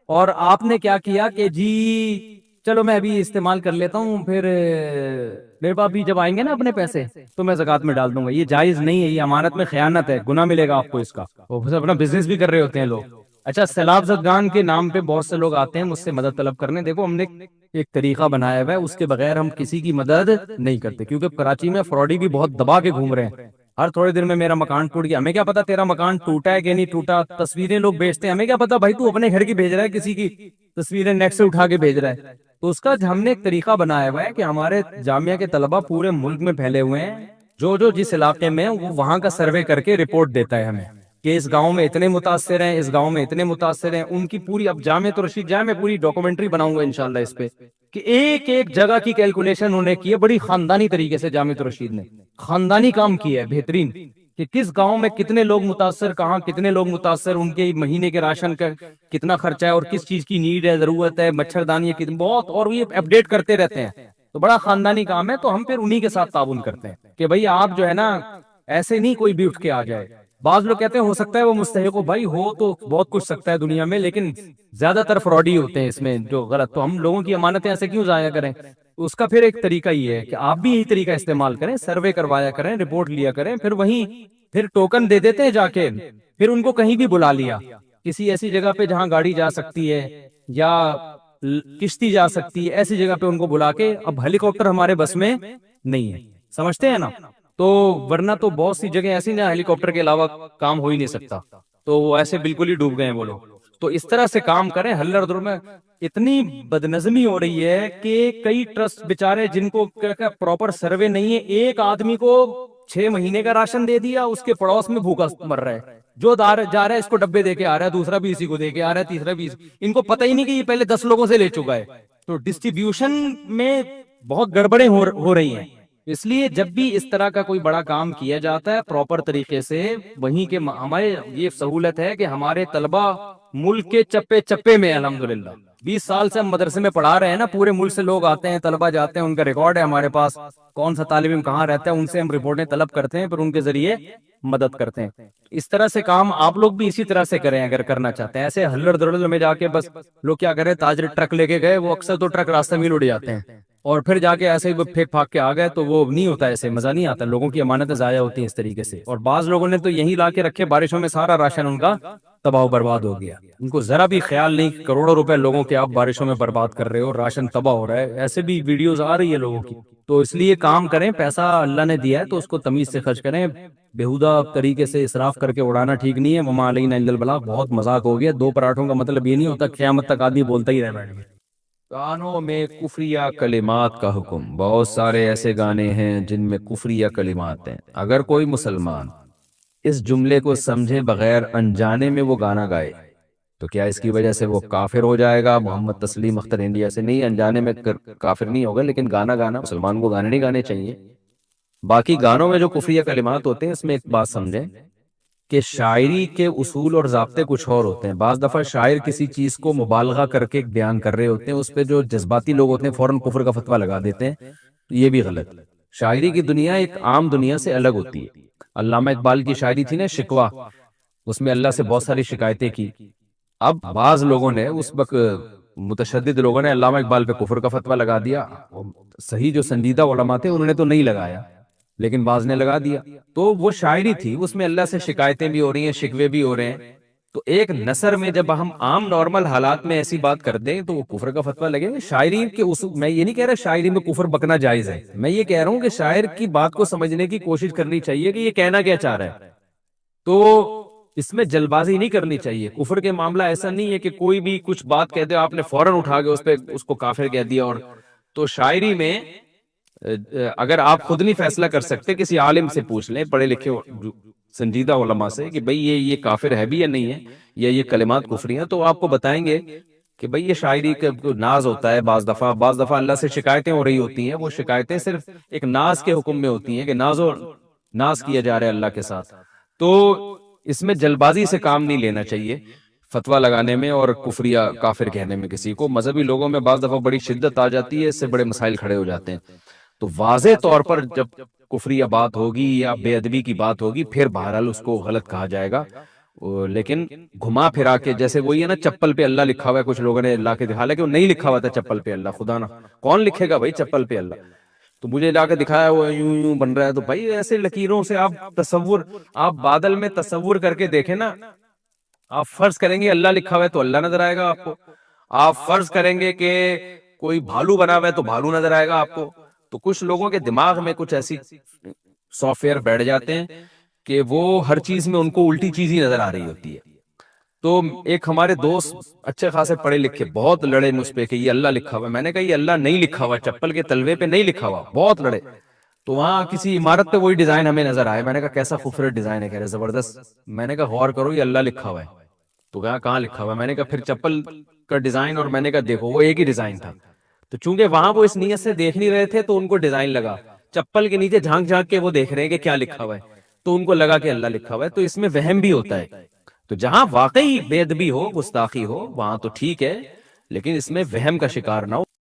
S2: اور آپ نے کیا کیا کہ جی چلو میں ابھی استعمال کر لیتا ہوں, پھر میرے پاس بھی جب آئیں گے نا اپنے پیسے تو میں زکوٰۃ میں ڈال دوں گا. یہ جائز نہیں ہے, یہ امانت میں خیانت ہے, گناہ ملے گا آپ کو اس کا. وہ اپنا بزنس بھی کر رہے ہوتے ہیں لوگ. اچھا, سیلاب زدگان کے نام پہ بہت سے لوگ آتے ہیں مجھ سے مدد طلب کرنے. دیکھو ہم نے ایک طریقہ بنایا ہوا ہے, اس کے بغیر ہم کسی کی مدد نہیں کرتے, کیونکہ کراچی میں فراڈی بھی بہت دبا کے گھوم رہے ہیں. ہر تھوڑے دن میں میرا مکان ٹوٹ گیا, ہمیں کیا پتا تیرا مکان ٹوٹا ہے کہ نہیں ٹوٹا. تصویریں لوگ بھیجتے ہیں, ہمیں کیا پتا بھائی تو اپنے گھر کی بھیج رہا ہے, کسی کی تصویریں نیٹ سے اٹھا کے بھیج رہا ہے. تو اس کا ہم نے ایک طریقہ بنایا ہوا ہے کہ ہمارے جامعہ کے طلبہ پورے ملک میں پھیلے ہوئے ہیں, جو جس علاقے میں وہ وہاں کا سروے کر کے رپورٹ دیتا ہے ہمیں کہ اس گاؤں میں اتنے متاثر ہیں, اس گاؤں میں اتنے متاثر ہیں. ان کی پوری, اب جامعہ رشید جائے, میں پوری ڈاکومنٹری بناؤں گا انشاءاللہ اس پہ, کہ ایک ایک جگہ کی کیلکولیشن انہوں نے کی ہے بڑی خاندانی طریقے سے. جامعہ رشید نے خاندانی کام کیا ہے بہترین, کہ کس گاؤں میں کتنے لوگ متاثر, کہاں کتنے لوگ متاثر, ان کے مہینے کے راشن کا کتنا خرچہ ہے اور کس چیز کی نیڈ ہے, ضرورت ہے, مچھردانی ہے کتنی, بہت, اور یہ اپڈیٹ کرتے رہتے ہیں. تو بڑا خاندانی کام ہے. تو ہم پھر انہی کے ساتھ تعاون کرتے ہیں کہ بھئی آپ جو ہے نا ایسے نہیں کوئی بھی اٹھ کے آ جائے. بعض لوگ کہتے ہیں ہو سکتا ہے وہ مستحق ہو, بھائی ہو تو بہت کچھ سکتا ہے دنیا میں, لیکن زیادہ تر فراڈی ہوتے ہیں اس میں جو غلط. تو ہم لوگوں کی امانتیں ایسے کیوں ضائع کریں؟ اس کا پھر ایک طریقہ یہ ہے کہ آپ بھی یہی طریقہ استعمال کریں, سروے کروایا کریں, رپورٹ لیا کریں, پھر ٹوکن دے دیتے ہیں جا کے, پھر ان کو کہیں بھی بلا لیا کسی ایسی جگہ پہ جہاں گاڑی جا سکتی ہے یا کشتی جا سکتی ہے, ایسی جگہ پہ ان کو بلا کے. اب ہیلی کاپٹر ہمارے بس میں نہیں ہے, سمجھتے ہیں نا, تو ورنہ تو بہت سی جگہ ایسی نا ہیلی کاپٹر کے علاوہ کام ہو ہی نہیں سکتا, تو وہ ایسے بالکل ہی ڈوب گئے ہیں وہ لوگ. تو اس طرح سے کام کریں. ہلر در میں اتنی بدنظمی ہو رہی ہے کہ کئی ٹرسٹ بیچارے جن کو پراپر سروے نہیں ہے, ایک آدمی کو 6 مہینے کا راشن دے دیا, اس کے پڑوس میں بھوکا مر رہا ہے, جو جا رہا ہے اس کو ڈبے دے کے آ رہا ہے, دوسرا بھی اسی کو دے کے آ رہا ہے, تیسرا بھی ان کو پتہ ہی نہیں کہ یہ پہلے 10 لوگوں سے لے چکا ہے. تو ڈسٹریبیوشن میں بہت گڑبڑیں ہو رہی ہیں. اس لیے جب بھی اس طرح کا کوئی بڑا کام کیا جاتا ہے پراپر طریقے سے, وہیں کے ہمارے یہ سہولت ہے کہ ہمارے طلبہ ملک کے چپے چپے میں الحمدللہ 20 سال سے ہم مدرسے میں پڑھا رہے ہیں نا, پورے ملک سے لوگ آتے ہیں, طلبہ جاتے ہیں, ان کا ریکارڈ ہے ہمارے پاس, کون سا طالب علم کہاں رہتا ہے, ان سے ہم رپورٹیں طلب کرتے ہیں, پھر ان کے ذریعے مدد کرتے ہیں. اس طرح سے کام آپ لوگ بھی اسی طرح سے کریں اگر کرنا چاہتے ہیں. ایسے ہلڑ دھڑل میں جا کے بس لوگ کیا کریں, تاجر ٹرک لے کے گئے, وہ اکثر تو ٹرک راستہ میں اڑ جاتے ہیں, اور پھر جا کے ایسے ہی پھینک پھاک کے آ گئے, تو وہ نہیں ہوتا, ایسے مزہ نہیں آتا, لوگوں کی امانتیں ضائع ہوتی ہیں اس طریقے سے. اور بعض لوگوں نے تو یہی لا کے رکھے, بارشوں میں سارا راشن ان کا تباہ و برباد ہو گیا. ان کو ذرا بھی خیال نہیں, کروڑوں روپے لوگوں کے آپ بارشوں میں برباد کر رہے ہو, راشن تباہ ہو رہا ہے. ایسے بھی ویڈیوز آ رہی ہے لوگوں کی. تو اس لیے کام کریں, پیسہ اللہ نے دیا ہے تو اس کو تمیز سے خرچ کریں, بےہودہ طریقے سے اسراف کر کے اڑانا ٹھیک نہیں ہے. وما علینا الا البلاغ, بہت مذاق ہو گیا. 2 پراٹھوں کا مطلب یہ نہیں ہوتا قیامت تک آدمی بولتا ہی رہے.
S1: گانوں میں کفریہ کلمات کا حکم. بہت سارے ایسے گانے ہیں جن میں کفریہ کلمات ہیں. اگر کوئی مسلمان اس جملے کو سمجھے بغیر انجانے میں وہ گانا گائے تو کیا اس کی وجہ سے وہ کافر ہو جائے گا؟ محمد تسلیم اختر انڈیا سے. نہیں, انجانے میں کافر نہیں ہوگا, لیکن گانا مسلمان کو گانے نہیں گانے چاہیے. باقی گانوں میں جو کفریہ کلمات ہوتے ہیں, اس میں ایک بات سمجھیں کہ شاعری کے اصول اور ضابطے کچھ اور ہوتے ہیں. بعض دفعہ شاعر کسی چیز کو مبالغہ کر کے بیان کر رہے ہوتے ہیں, اس پہ جو جذباتی لوگ ہوتے ہیں فوراً کفر کا فتویٰ لگا دیتے ہیں. یہ بھی غلط. شاعری کی دنیا ایک عام دنیا سے الگ ہوتی ہے. علامہ اقبال کی شاعری تھی نا شکوہ, اس میں اللہ سے بہت ساری شکایتیں کی. اب بعض لوگوں نے اس وقت متشدد لوگوں نے علامہ اقبال پہ کفر کا فتویٰ لگا دیا. صحیح جو سنجیدہ علماء تھے انہوں نے تو نہیں لگایا, لیکن بعض نے لگا دیا. تو وہ شاعری تھی, اس میں اللہ سے شکایتیں بھی ہو رہی ہیں, شکوے بھی ہو رہے ہیں. تو ایک نثر میں جب ہم عام نارمل حالات میں ایسی بات کر دیں تو وہ کفر کا فتویٰ لگے. شاعری کے اصول, میں یہ نہیں کہہ رہا شاعری میں کفر بکنا جائز ہے, میں یہ کہہ رہا ہوں کہ شاعر کی بات کو سمجھنے کی کوشش کرنی چاہیے کہ یہ کہنا کیا چاہ رہا ہے. تو اس میں جلد بازی نہیں کرنی چاہیے. کفر کے معاملہ ایسا نہیں ہے کہ کوئی بھی کچھ بات کہتے ہو آپ نے فوراً اٹھا کے اس کو کافر کہہ دیا. اور تو شاعری میں اگر آپ خود نہیں فیصلہ کر سکتے, کسی عالم سے پوچھ لیں, پڑھے لکھے سنجیدہ علماء سے, کہ بھئی یہ کافر ہے بھی یا نہیں ہے, یا یہ کلمات کفری ہیں, تو آپ کو بتائیں گے کہ بھئی یہ شاعری کا ناز ہوتا ہے. بعض دفعہ اللہ سے شکایتیں ہو رہی ہوتی ہیں, وہ شکایتیں صرف ایک ناز کے حکم میں ہوتی ہیں کہ ناز کیا جا رہا ہے اللہ کے ساتھ. تو اس میں جلد بازی سے کام نہیں لینا چاہیے فتویٰ لگانے میں اور کفریہ کافر کہنے میں کسی کو. مذہبی لوگوں میں بعض دفعہ بڑی شدت آ جاتی ہے, اس سے بڑے مسائل کھڑے ہو جاتے ہیں. تو واضح طور پر جب
S2: کفریہ بات ہوگی یا بے ادبی کی بات ہوگی پھر بہرحال اس کو غلط کہا جائے گا. لیکن گھما پھرا کے جیسے وہی ہے نا چپل پہ اللہ لکھا ہوا ہے, کچھ لوگوں نے لا کے دکھا لیا کہ وہ نہیں لکھا ہوا تھا چپل پہ اللہ, خدا نا کون لکھے گا بھائی چپل پہ اللہ, تو مجھے لا کے دکھایا وہ یوں یوں بن رہا ہے. تو بھائی ایسے لکیروں سے آپ تصور, آپ بادل میں تصور کر کے دیکھیں نا, آپ فرض کریں گے اللہ لکھا ہوا ہے تو اللہ نظر آئے گا آپ کو, آپ فرض کریں گے کہ کوئی بھالو بنا ہوا ہے تو بھالو نظر آئے گا آپ کو. تو کچھ لوگوں کے دماغ میں کچھ ایسی سافٹ ویئر بیٹھ جاتے ہیں کہ وہ ہر چیز میں ان کو الٹی چیز ہی نظر آ رہی ہوتی ہے. تو ایک ہمارے دوست اچھے خاصے پڑھے لکھے بہت لڑے مجھ پہ کہ یہ اللہ لکھا ہوا ہے. میں نے کہا یہ اللہ نہیں لکھا ہوا, چپل کے تلوے پہ نہیں لکھا ہوا, بہت لڑے. تو وہاں کسی عمارت پہ وہی ڈیزائن ہمیں نظر آیا, میں نے کہا کیسا خوبصورت ڈیزائن ہے, کہہ رہے زبردست. میں نے کہا غور کرو یہ اللہ لکھا ہوا ہے. تو کہا کہاں لکھا ہوا ہے, میں نے کہا پھر چپل کا ڈیزائن, اور میں نے کہا دیکھو وہ ایک ہی ڈیزائن تھا. تو چونکہ وہاں وہ اس نیت سے دیکھ نہیں رہے تھے تو ان کو ڈیزائن لگا, چپل کے نیچے جھانک جھانک کے وہ دیکھ رہے ہیں کہ کیا لکھا ہوا ہے, تو ان کو لگا کہ اللہ لکھا ہوا ہے. تو اس میں وہم بھی ہوتا ہے. تو جہاں واقعی بے ادبی ہو, گستاخی ہو, وہاں تو ٹھیک ہے, لیکن اس میں وہم کا شکار نہ ہو.